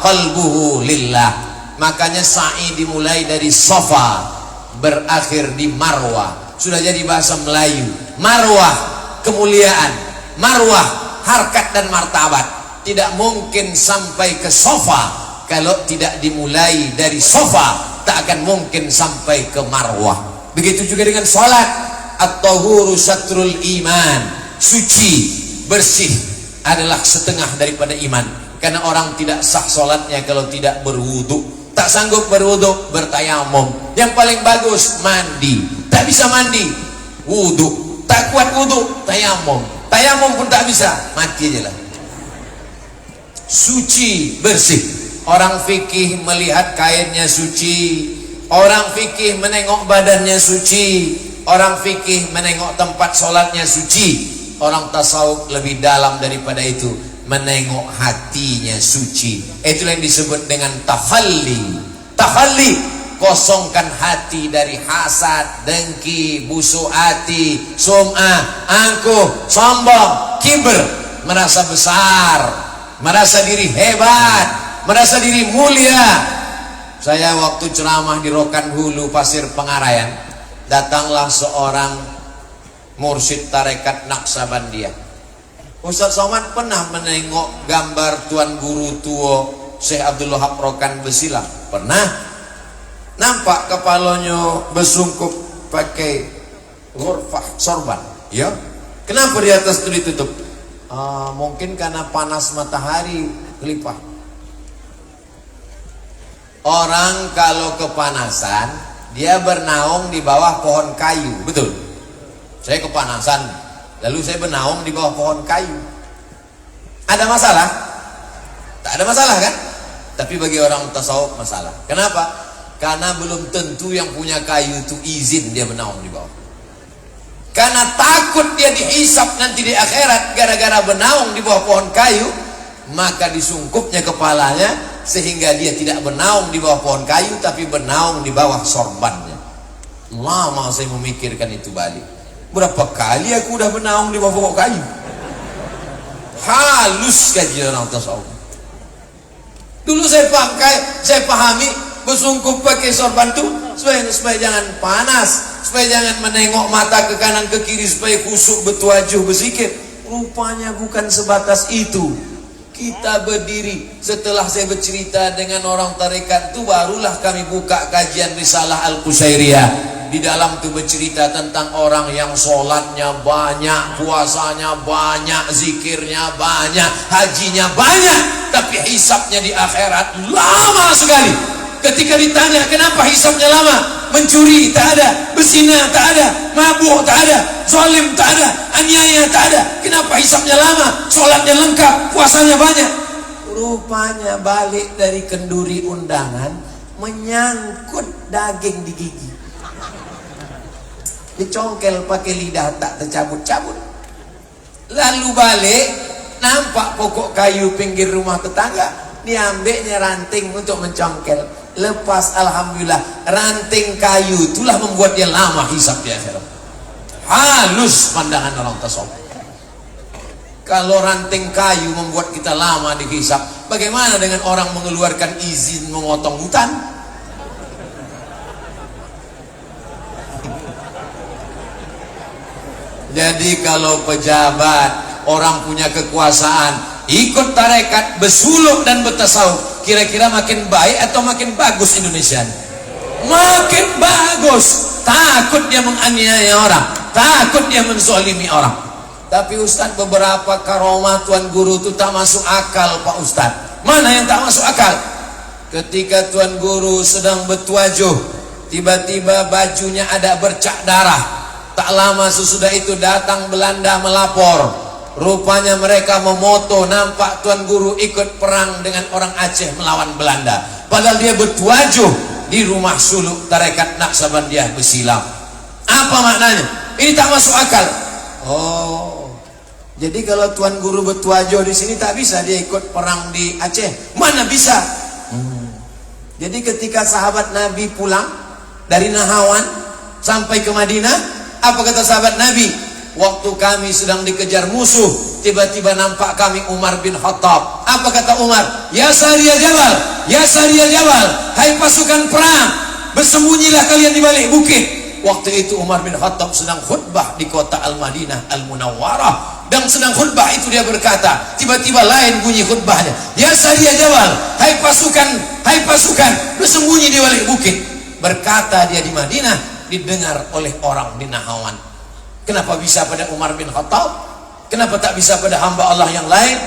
Speaker 1: qalbuhu lillah. Makanya sa'i dimulai dari sofa, berakhir di marwah. Sudah jadi bahasa Melayu. Marwah kemuliaan, marwah harkat dan martabat. Tidak mungkin sampai ke sofa kalau tidak dimulai dari sofa. Tak akan mungkin sampai ke marwah. Begitu juga dengan salat. At-tahuru syatrul iman. Suci, bersih adalah setengah daripada iman. Karena orang tidak sah salatnya kalau tidak berwudu. Tak sanggup berwudu, bertayamum. Yang paling bagus mandi. tak bisa mandi, wudu. Tak kuat wudu, tayamum. Tayamum pun tak bisa, mati aja lah. Suci, bersih. Orang fikih melihat kainnya suci, orang fikih menengok badannya suci, orang fikih menengok tempat sholatnya suci. Orang tasawuf lebih dalam daripada itu, menengok hatinya suci. Itulah yang disebut dengan takhalli. Takhalli, kosongkan hati dari hasad, dengki, busuk hati, sum'ah, angkuh, sombong, kibr, merasa besar, merasa diri hebat, merasa diri mulia. Saya waktu ceramah di Rokan Hulu, Pasir Pengarayan, datanglah seorang mursyid tarekat Naksabandiyah. Ustaz Somad pernah menengok gambar Tuan Guru tua Syekh Abdul Wahab Rokan Besilang? Pernah. Nampak kepalanya bersungkup pakai ghurfah sorban, ya? Kenapa di atas itu ditutup? Mungkin karena panas matahari kelipah. Orang kalau kepanasan, dia bernaung di bawah pohon kayu, betul? Saya kepanasan, lalu saya bernaung di bawah pohon kayu. Ada masalah? Tak ada masalah kan? Tapi bagi orang tasawuf masalah. Kenapa? Karena belum tentu yang punya kayu itu izin dia bernaung di bawah. Karena takut dia dihisap nanti di akhirat gara-gara bernaung di bawah pohon kayu, maka disungkupnya kepalanya sehingga dia tidak bernaung di bawah pohon kayu tapi bernaung di bawah sorbannya. Lama saya memikirkan itu balik. Berapa kali aku udah bernaung di bawah pokok kayu? Halus kajian orang tasawuf. Dulu saya pahami bersungkup pakai sorban itu supaya jangan panas, supaya jangan menengok mata ke kanan ke kiri, supaya kusuk bertuajuh berzikir. Rupanya bukan sebatas itu. Kita berdiri setelah saya bercerita dengan orang tarekat itu, barulah kami buka kajian Risalah Al-Qusairiyah. Di dalam itu bercerita tentang orang yang sholatnya banyak, puasanya banyak, zikirnya banyak, hajinya banyak, tapi hisapnya di akhirat lama sekali. Ketika ditanya kenapa hisapnya lama, mencuri tak ada, berzina tak ada, mabuk tak ada, zalim tak ada, aniaya tak ada, kenapa hisapnya lama, sholatnya lengkap, puasanya banyak? Rupanya balik dari kenduri undangan, menyangkut daging di gigi, dicongkel pakai lidah tak tercabut-cabut. Lalu balik, nampak pokok kayu pinggir rumah tetangga, diambilnya ranting untuk mencongkel. Lepas, alhamdulillah, ranting kayu itulah membuat dia lama hisap di akhirat. Halus pandangan orang tasawuf. Kalau ranting kayu membuat kita lama dihisap, bagaimana dengan orang mengeluarkan izin memotong hutan? Jadi kalau pejabat, orang punya kekuasaan, ikut tarekat, bersuluk dan bertasawuf, kira-kira makin baik atau makin bagus Indonesia? Makin bagus. Takut dia menganiaya orang, takut dia menzalimi orang. Tapi Ustaz, beberapa karomah Tuan Guru itu tak masuk akal Pak Ustaz. Mana yang tak masuk akal? Ketika Tuan Guru sedang bertuajuh, tiba-tiba bajunya ada bercak darah. Tak lama sesudah itu datang Belanda melapor. Rupanya mereka memoto nampak Tuan Guru ikut perang dengan orang Aceh melawan Belanda. Padahal dia bertuajuh di rumah suluk tarekat Naksabandiyah Besilang. Apa maknanya? Ini tak masuk akal. Oh, jadi kalau Tuan Guru bertuajuh di sini tak bisa dia ikut perang di Aceh? Mana bisa? Jadi ketika sahabat Nabi pulang dari Nahawan sampai ke Madinah, apa kata sahabat Nabi? Waktu kami sedang dikejar musuh, tiba-tiba nampak kami Umar bin Khattab. Apa kata Umar? Ya Sariyah Jabal, ya Sariyah Jabal, hai pasukan perang, bersembunyilah kalian di balik bukit. Waktu itu Umar bin Khattab sedang khutbah di kota Al-Madinah Al-Munawwarah. Dan sedang khutbah itu dia berkata, tiba-tiba lain bunyi khutbahnya. Ya Sariyah Jabal, hai pasukan, bersembunyi di balik bukit. Berkata dia di Madinah, didengar oleh orang di Nahawan. Kenapa bisa pada Umar bin Khattab? Kenapa tak bisa pada hamba Allah yang lain?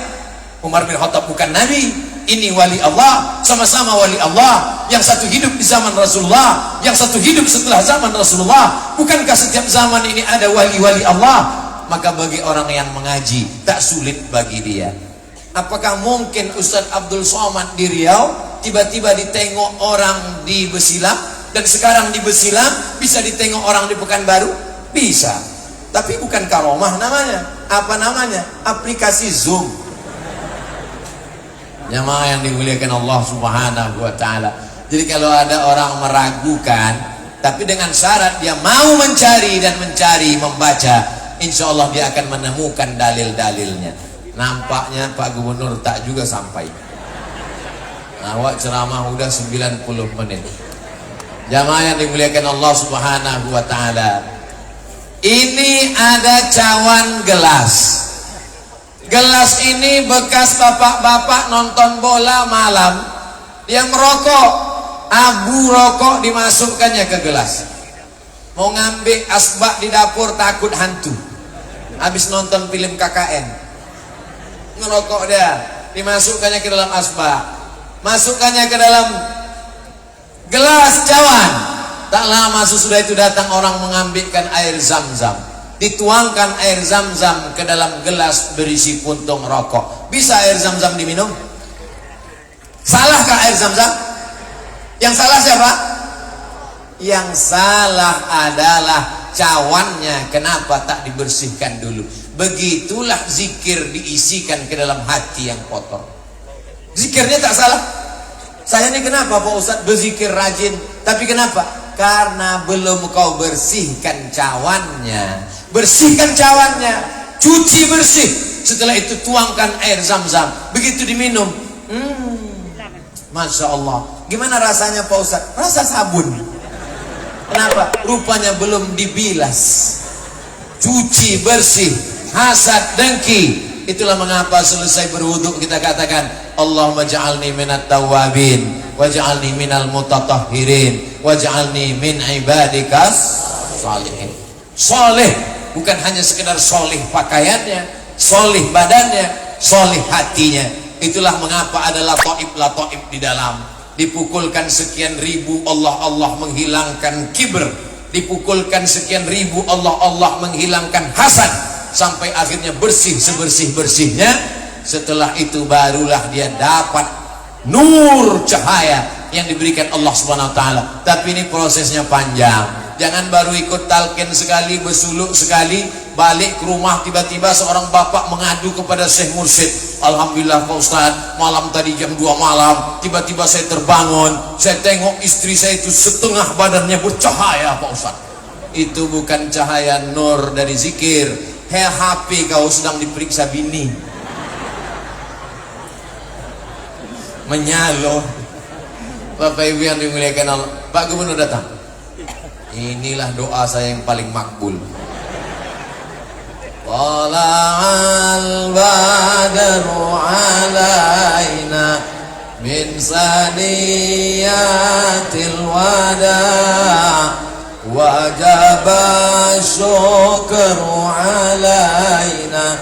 Speaker 1: Umar bin Khattab bukan Nabi, ini wali Allah, sama-sama wali Allah. Yang satu hidup di zaman Rasulullah, yang satu hidup setelah zaman Rasulullah. Bukankah setiap zaman ini ada wali-wali Allah? Maka bagi orang yang mengaji, tak sulit bagi dia. Apakah mungkin Ustadz Abdul Somad di Riau tiba-tiba ditengok orang di Besilang, dan sekarang di Besilang bisa ditengok orang di Pekanbaru? Bisa. Tapi bukan karomah namanya. Apa namanya? Aplikasi Zoom. Jamaah yang dimuliakan Allah Subhanahu wa taala. Jadi kalau ada orang meragukan, tapi dengan syarat dia mau mencari dan mencari, membaca, insya Allah dia akan menemukan dalil-dalilnya. Nampaknya Pak Gubernur tak juga sampai. Awak ceramah udah 90 menit. Jamaah yang dimuliakan Allah Subhanahu wa taala. Ini ada cawan gelas. Gelas ini bekas bapak-bapak nonton bola malam. Dia merokok, abu rokok dimasukkannya ke gelas. Mau ngambil asbak di dapur takut hantu. Habis nonton film KKN, ngerokok dia, dimasukkannya ke dalam asbak, masukkannya ke dalam gelas cawan. Tak lama sesudah itu datang orang mengambilkan air zam-zam, dituangkan air zam-zam ke dalam gelas berisi puntung rokok. Bisa air zam-zam diminum? Salahkah air zam-zam? Yang salah siapa? Yang salah adalah cawannya. Kenapa tak dibersihkan dulu? Begitulah zikir diisikan ke dalam hati yang kotor. Zikirnya tak salah. Saya ini kenapa Pak Ustadz berzikir rajin, tapi kenapa? Karena belum kau bersihkan cawannya. Bersihkan cawannya, cuci bersih. Setelah itu tuangkan air zam-zam. Begitu diminum, Masya Allah. Gimana rasanya Pak Ustadz? Rasa sabun. Kenapa? Rupanya belum dibilas. Cuci bersih. Hasad, dengki. Itulah mengapa selesai berwudu kita katakan, Allahumma ja'alni minat tawabin, waj'alni minal mutatahhirin, waj'alni min ibadikas salihin. Soleh bukan hanya sekedar soleh pakaiannya, soleh badannya, soleh hatinya. Itulah mengapa ada lataif di dalam. Dipukulkan sekian ribu Allah menghilangkan kibr, dipukulkan sekian ribu Allah menghilangkan hasad, sampai akhirnya bersih sebersih-bersihnya. Setelah itu barulah dia dapat nur cahaya yang diberikan Allah Subhanahu wa taala. Tapi ini prosesnya panjang. Jangan baru ikut talqin sekali, bersuluk sekali, balik ke rumah tiba-tiba seorang bapak mengadu kepada Syekh Mursyid, Alhamdulillah Pak Ustadz, malam tadi jam 2 malam tiba-tiba saya terbangun, saya tengok istri saya itu setengah badannya bercahaya Pak Ustadz. Itu bukan cahaya nur dari zikir. HP kau sedang diperiksa bini, menyalo. Bapak Ibu yang dimuliakan Allah, Pak Gubernur datang. Inilah doa saya yang paling makbul. Tala'al badru alaina min saniyatil wada' wajaba syukru alaina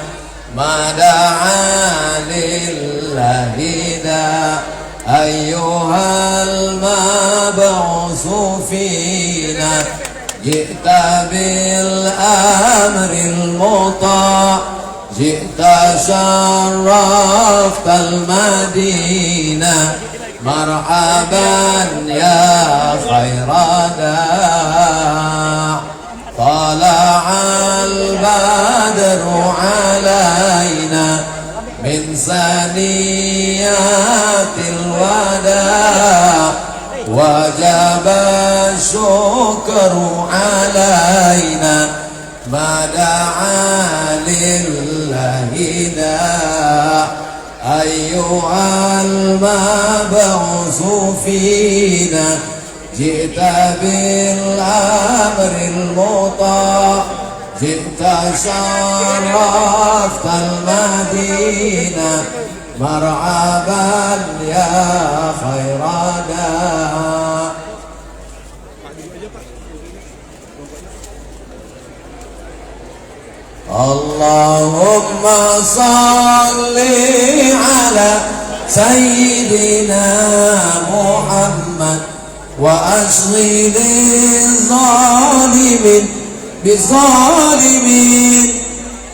Speaker 1: mada'a lillahi da ayyuhal mab'usu fina ji'ta bil amril muta' ji'ta syarraftal madinah marhaban ya khairada tala'al badru alaina min saniyatil wada' wajaba syukru alaina mada'a lillahi da' ayyuhal mab'usu fina ji'ta bil amril muta' ji'ta syarraftal madinah marhaban ya khairada. Allahumma salli ala سيدنا محمد وأشغل الظالمين بالظالمين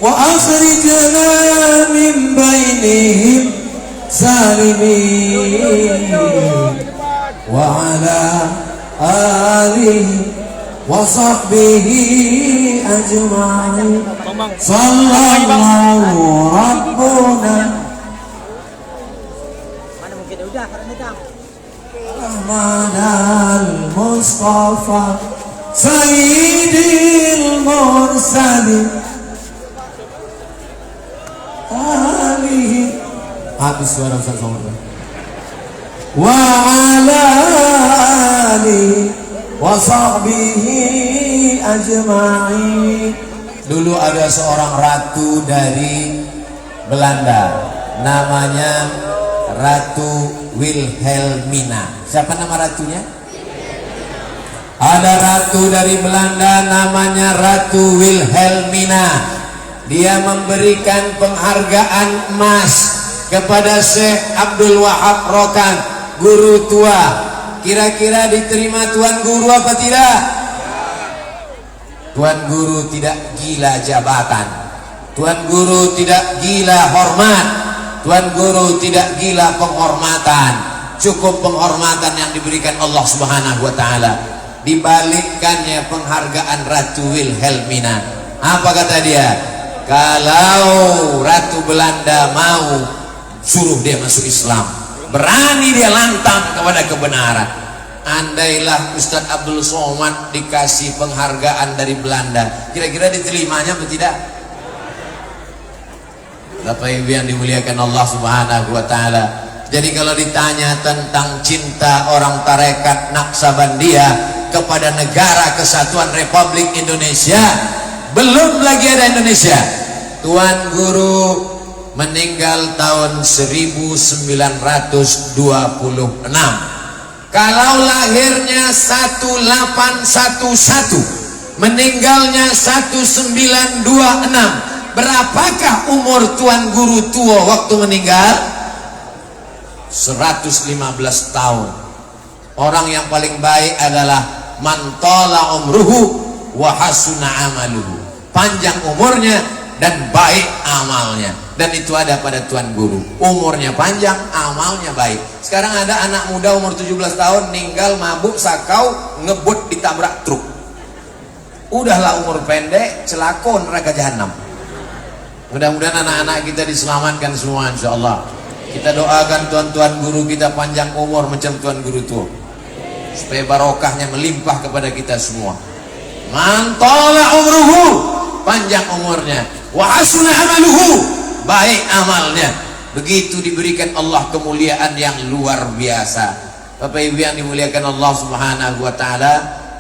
Speaker 1: وأخرجنا من بينهم سالمين وعلى آله وصحبه أجمعين صلى الله ربنا رحمن المصطفى سيد المرسلين آله habis suara Ustaz Somad wa ala alihi wa sahbihi ajma'in. Dulu ada seorang ratu dari Belanda namanya Ratu Wilhelmina. Siapa nama ratunya? Ada ratu dari Belanda namanya Ratu Wilhelmina. Dia memberikan penghargaan emas kepada Syekh Abdul Wahab Rokan, guru tua. Kira-kira diterima Tuan Guru apa tidak? Tuan Guru tidak gila jabatan, Tuan Guru tidak gila hormat, Tuan Guru tidak gila penghormatan. Cukup penghormatan yang diberikan Allah Subhanahu wa Ta'ala. Dibalikkannya penghargaan Ratu Wilhelmina. Apa kata dia? Kalau Ratu Belanda mau, suruh dia masuk Islam. Berani dia lantang kepada kebenaran. Andailah Ustadz Abdul Somad dikasih penghargaan dari Belanda, kira-kira diterimanya atau tidak? Bapak Ibu yang dimuliakan Allah Subhanahu wa Ta'ala. Jadi kalau ditanya tentang cinta orang tarekat Naqsabandiyah kepada negara kesatuan Republik Indonesia, belum lagi ada Indonesia. Tuan Guru meninggal tahun 1926. Kalau lahirnya 1811, meninggalnya 1926, berapakah umur Tuan Guru tua waktu meninggal? 115 tahun. Orang yang paling baik adalah man tala umruhu wa hasuna amaluhu. Panjang umurnya dan baik amalnya. Dan itu ada pada Tuan Guru. Umurnya panjang, amalnya baik. Sekarang ada anak muda umur 17 tahun meninggal mabuk sakau, ngebut ditabrak truk. Udahlah umur pendek, celaka neraka jahanam. Mudah-mudahan anak-anak kita diselamatkan semua insyaallah. Kita doakan tuan-tuan guru kita panjang umur macam Tuan Guru tua, supaya barokahnya melimpah kepada kita semua. Mantala umruhu, panjang umurnya, wa hasuna amaluhu, baik amalnya. Begitu diberikan Allah kemuliaan yang luar biasa. Bapak Ibu yang dimuliakan Allah Subhanahu wa Ta'ala,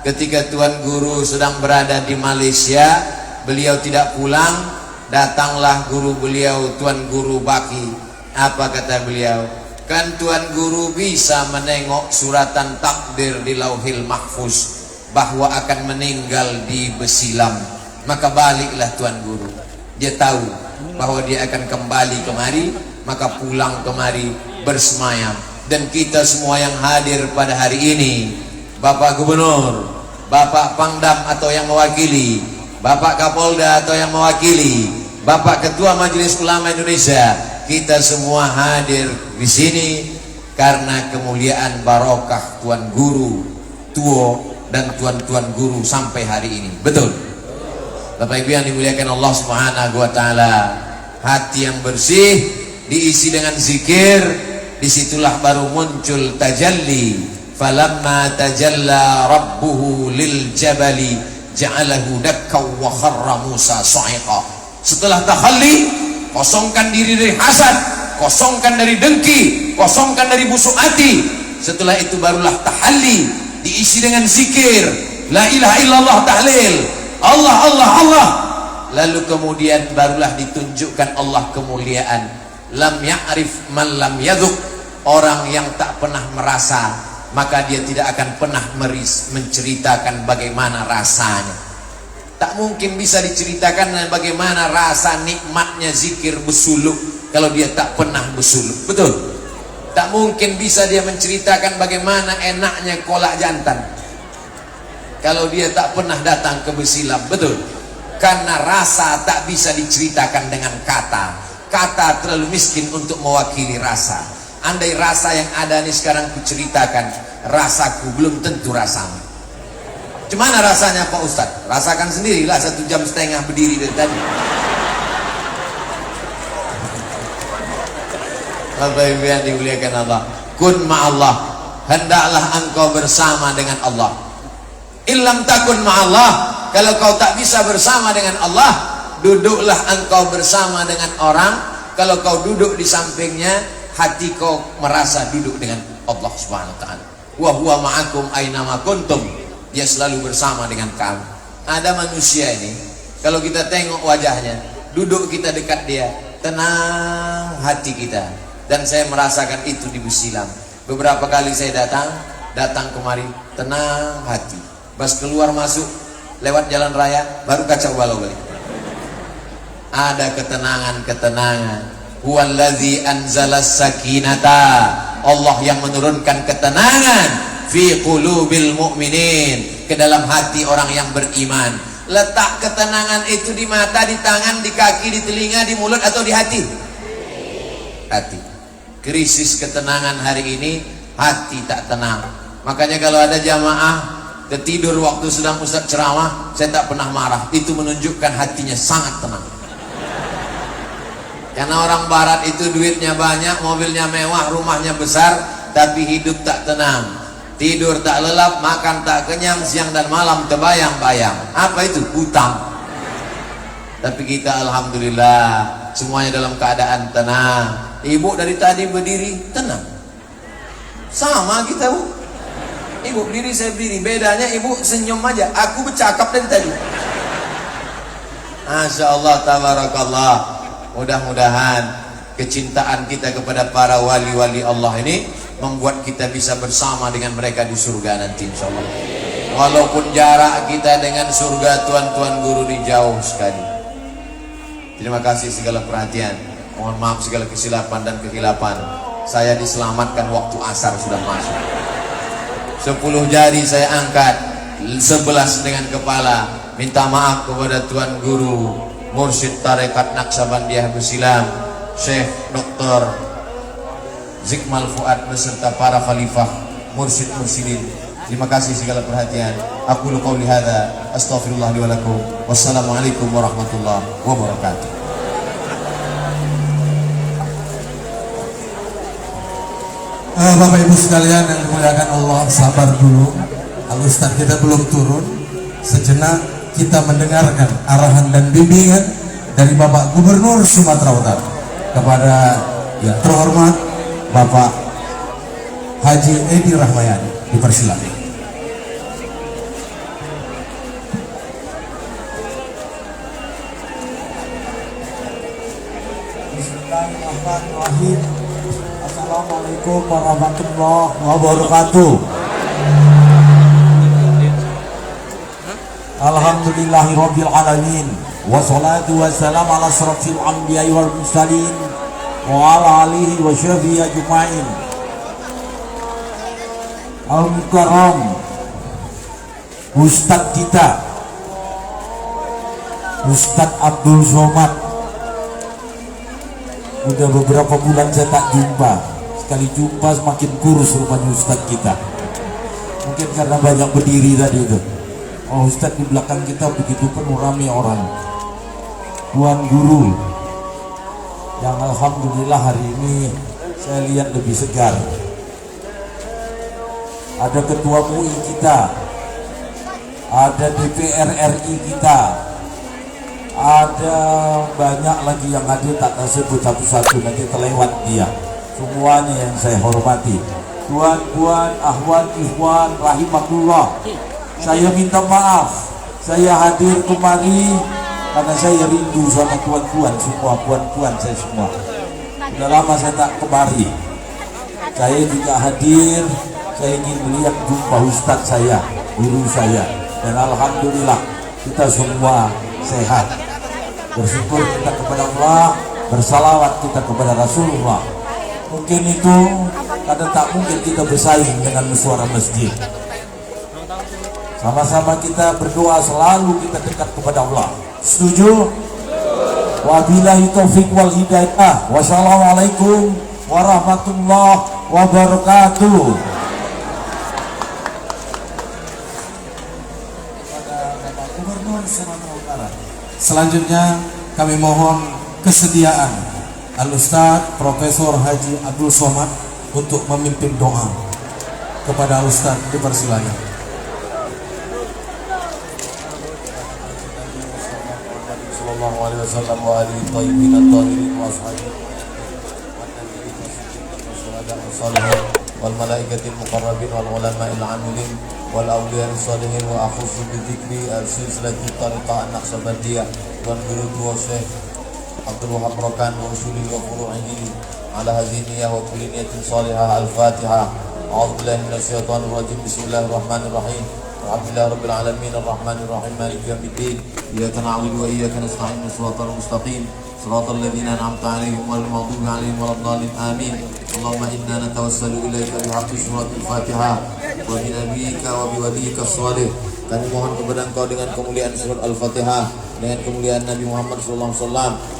Speaker 1: ketika Tuan Guru sedang berada di Malaysia, beliau tidak pulang, datanglah guru beliau, Tuan Guru Baki. Apa kata beliau? Kan Tuan Guru bisa menengok suratan takdir di Lauhil Mahfuz bahwa akan meninggal di Besilam. Maka baliklah Tuan Guru. Dia tahu bahwa dia akan kembali kemari, maka pulang kemari bersemayam. Dan kita semua yang hadir pada hari ini, Bapak Gubernur, Bapak Pangdam atau yang mewakili, Bapak Kapolda atau yang mewakili, Bapak Ketua Majelis Ulama Indonesia, kita semua hadir di sini karena kemuliaan barokah Tuan Guru tua dan tuan-tuan guru sampai hari ini. Betul? Bapak Ibu yang dimuliakan Allah Subhanahu wa Ta'ala, hati yang bersih diisi dengan zikir, disitulah baru muncul tajalli. Falamma tajalla rabbuhu lil jabali ja'alahu dakkaw wa kharra Musa sa'iqa. Setelah takhalli, kosongkan diri dari hasad, kosongkan dari dengki, kosongkan dari busuk hati. Setelah itu barulah tahalli, diisi dengan zikir, la ilaha illallah, tahlil, Allah Allah Allah. Lalu kemudian barulah ditunjukkan Allah kemuliaan. Lam ya'rif man lam yadhuq, orang yang tak pernah merasa, maka dia tidak akan pernah menceritakan bagaimana rasanya. Tak mungkin bisa diceritakan bagaimana rasa nikmatnya zikir besuluk kalau dia tak pernah besuluk. Betul? Tak mungkin bisa dia menceritakan bagaimana enaknya kolak jantan kalau dia tak pernah datang ke Besilam. Betul, karena rasa tak bisa diceritakan dengan kata. Kata terlalu miskin untuk mewakili rasa. Andai rasa yang ada nih sekarang kuceritakan, rasaku belum tentu rasamu. Gimana rasanya Pak Ustadz? Rasakan sendirilah, 1,5 jam berdiri dari tadi. Bapak Ibu yang dimuliakan Allah, kun ma'allah, hendaklah engkau bersama dengan Allah. Illam takun ma'allah, kalau kau tak bisa bersama dengan Allah, duduklah engkau bersama dengan orang. Kalau kau duduk di sampingnya, hati kau merasa duduk dengan Allah Subhanahu wa taala. Wa huwa ma'akum aina ma kuntum, dia selalu bersama dengan kamu. Ada manusia ini, kalau kita tengok wajahnya, duduk kita dekat dia, tenang hati kita. Dan saya merasakan itu di Besilam. Beberapa kali saya datang kemari, tenang hati. Pas keluar masuk lewat jalan raya, baru kacau balau balik. Ada ketenangan. Huwallazi anzalas sakinata, Allah yang menurunkan ketenangan fi qulubil mu'minin, ke dalam hati orang yang beriman. Letak ketenangan itu di mata, di tangan, di kaki, di telinga, di mulut, atau di hati? Hati. Krisis ketenangan hari ini, hati tak tenang. Makanya kalau ada jamaah ketidur waktu sedang Ustaz ceramah, saya tak pernah marah. Itu menunjukkan hatinya sangat tenang. Karena orang barat itu duitnya banyak, mobilnya mewah, rumahnya besar, tapi hidup tak tenang. Tidur tak lelap, makan tak kenyang, siang dan malam terbayang-bayang. Apa itu? Hutang. Tapi kita alhamdulillah semuanya dalam keadaan tenang. Ibu dari tadi berdiri tenang. Sama kita, Bu. Ibu berdiri, saya berdiri. Bedanya ibu senyum aja, aku bercakap dari tadi. Masya Allah, tabarakallah. Mudah-mudahan kecintaan kita kepada para wali-wali Allah ini membuat kita bisa bersama dengan mereka di surga nanti, insya Allah. Walaupun jarak kita dengan surga tuan-tuan guru ini jauh sekali. Terima kasih segala perhatian. Mohon maaf segala kesilapan dan kehilapan. Saya diselamatkan waktu asar sudah masuk. 10 jari saya angkat, 11 dengan kepala. Minta maaf kepada Tuan Guru Mursyid Tarekat Naqsabandiyah Besilam, Syekh Dr. Zikmal Fuad beserta para khalifah Mursyid Mursyidin. Terima kasih segala perhatian. Aku lu qauli hadza, astaghfirullah li wa lakum. Wassalamualaikum warahmatullahi wabarakatuh.
Speaker 2: Bapak Ibu sekalian yang dimuliakan Allah, sabar dulu. Al-Ustaz kita belum turun. Sejenak kita mendengarkan arahan dan bimbingan dari Bapak Gubernur Sumatera Utara kepada yang terhormat Bapak Haji Edi Rahmayadi. Dipersilakan. Bismillahirrahmanirrahim. Assalamualaikum warahmatullahi wabarakatuh. Alhamdulillahirabbil alamin, wassalatu wassalamu ala asrofil anbiya'i wal mursalin wa ala alihi wa sahbihi ajma'in. Al-Mukarram Ustadz kita, Ustadz Abdul Somad. Udah beberapa bulan saya tak jumpa. Sekali jumpa semakin kurus rupanya Ustadz kita. Mungkin karena banyak berdiri tadi itu. Oh, Ustadz di belakang kita begitu penuh ramai orang. Tuan Guru yang alhamdulillah hari ini saya lihat lebih segar. Ada Ketua MUI kita, ada DPR RI kita, ada banyak lagi yang hadir, tak tersebut satu-satu, nanti terlewat dia. Semuanya yang saya hormati, tuan-tuan, ahwan, ikhwan, rahimakumullah. Saya minta maaf, saya hadir kemari karena saya rindu sama tuan-tuan semua, puan-puan saya semua. Sudah lama saya tak kemari. Saya juga hadir, saya ingin melihat jumpa ustadz saya, guru saya. Dan alhamdulillah kita semua sehat. Bersyukur kita kepada Allah, bersalawat kita kepada Rasulullah Mungkin itu kadang tak mungkin kita bersaing dengan suara masjid. Sama-sama kita berdoa selalu kita dekat kepada Allah. Setuju? Wabillahi taufiq wal hidayah. Wassalamualaikum warahmatullahi wabarakatuh. Gubernur Sumatera Utara. Selanjutnya kami mohon kesediaan Al-Ustaz Profesor Haji Abdul Somad untuk memimpin doa. Kepada Ustaz dipersilakan. Sallallahu alaihi wasallam wa alihi thayyibin at-tahirin wa ashabihi wan nabiyyin wasyuhada'i was-salihin wal malaikatil muqarrabin wal ulama'il 'amilin wal awliya'is shalihin wa akhussu bi dzikri silsilatit tariqah an-naqsabandiyah wan guru wa syekh Abdul Wahab Rokan wa usuli wa furu'ihi ala hadhihi wa kulli niyatin salihah. Al-Fatihah. A'udzu billahi minasyaitonir rajim. Bismillahirrahmanirrahim. Alhamdulillahi rabbil alamin arrahmanir rahim maliki yaumiddin. Iyyaka na'budu wa iyyaka nasta'in shiratal mustaqim shiratal ladzina an'amta 'alaihim ghairil maghdubi 'alaihim waladdallin amin. Allahumma inna natawassalu ilaika bihaqqi suratul Fatihah wa bi nabiyyika wa bi waliyika shalih. Kami mohon kepada Engkau dengan kemuliaan surat Al-Fatihah, dengan kemuliaan Nabi Muhammad SAW,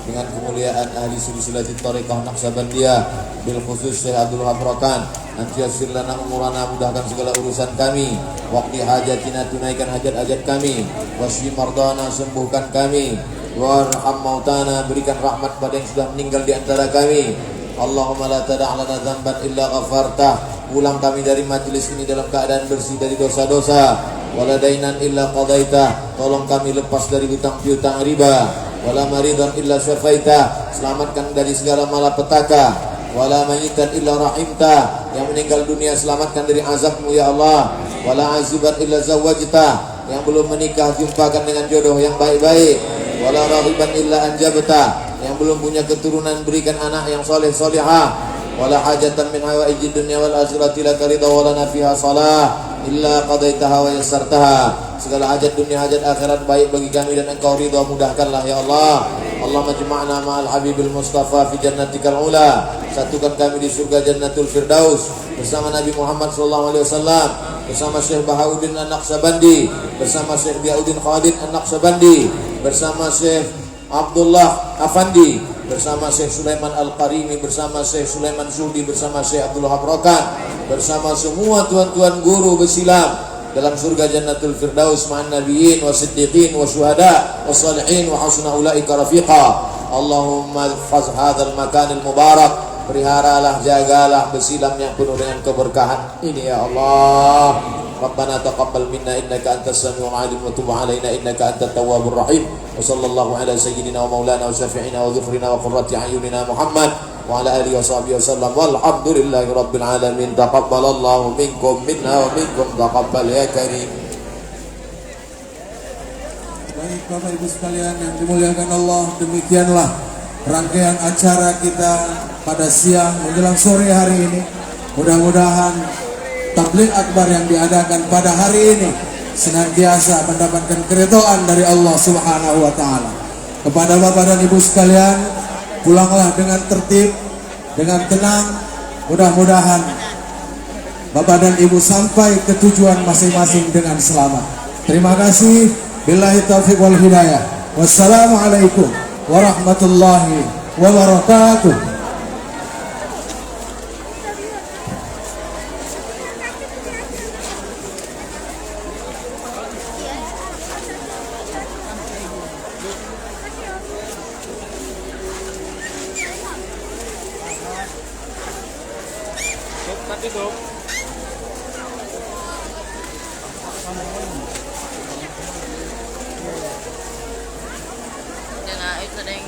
Speaker 2: dengan kemuliaan ahli silsilah Thariqah Naqsabandiyah, bil khusus Syekh Abdul Wahab Rokan. Antiasir lana umurana, mudahkan segala urusan kami. Waqti hajatina, tunaikan hajat-hajat kami. Wasfi mardana, sembuhkan kami. Warham mautana, berikan rahmat pada yang sudah meninggal di antara kami. Allahumma la tada' lana dzamban illa ghafartah. Pulang kami dari majelis ini dalam keadaan bersih dari dosa-dosa. Wala dainan illa qadaitah. Tolong kami lepas dari hutang piutang riba. Wala maridan illa syafaitah. Selamatkan dari segala malapetaka. Wala mayitan illa rahimtah. Yang meninggal dunia selamatkan dari azabmu ya Allah. Wala aziban illa zawajtah. Yang belum menikah jumpakan dengan jodoh yang baik-baik. Wala raghiban illa anjabtah. Yang belum punya keturunan berikan anak yang soleh solehah. Wala hajatan min hawaijid dunya wal akhirati laka ridha wa lana fiha salah illa qadaitaha wa yassartaha. Segala hajat dunia hajat akhirat baik bagi kami dan Engkau ridha, mudahkanlah ya Allah. Allahumma jama'na ma'al habibil mustafa fi jannatikal ula. Satukan kami di surga Jannatul Firdaus bersama Nabi Muhammad sallallahu alaihi wasallam, bersama Syekh Bahauddin An-Naqsabandi, bersama Syekh Biauddin Khalid An-Naqsabandi, bersama Syekh Abdullah Afandi, bersama Syekh Sulaiman Al-Qarimi, bersama Syekh Sulaiman Zuhdi, bersama Syekh Abdul Wahab Rokan, bersama semua tuan-tuan guru bersilam dalam surga Jannatul Firdaus ma'an nabiyyin wa siddiqin wa syuhada wa salihin wa hasuna ulaika rafiqa. Allahumma ihfaz hadzal makanil mubarak. Peliharalah, jagalah bersilam yang penuh dengan keberkahan ini ya Allah. Rabbana taqabbal minna innaka antas samiul alim wa tub alaina innaka antat tawwabur rahim. Wa sallallahu ala sayyidina wa maulana wa syafi'ina wa dhikhrina wa qurrati a'yunina Muhammad wa ala alihi wa sahbihi wasallam. Walhamdulillahi rabbil alamin. Taqabbalallahu minkum minna wa minkum taqabbal ya karim.
Speaker 4: Baik Bapak Ibu sekalian yang dimuliakan Allah, demikianlah rangkaian acara kita pada siang menjelang sore hari ini. Mudah-mudahan tabligh akbar yang diadakan pada hari ini senantiasa mendapatkan keridhaan dari Allah Subhanahu wa taala. Kepada Bapak dan Ibu sekalian, pulanglah dengan tertib, dengan tenang. Mudah-mudahan Bapak dan Ibu sampai ke tujuan masing-masing dengan selamat. Terima kasih. Billahi taufiq wal hidayah. Wassalamualaikum warahmatullahi wabarakatuh.
Speaker 3: Tapi dok.
Speaker 5: Jangan itu ada yang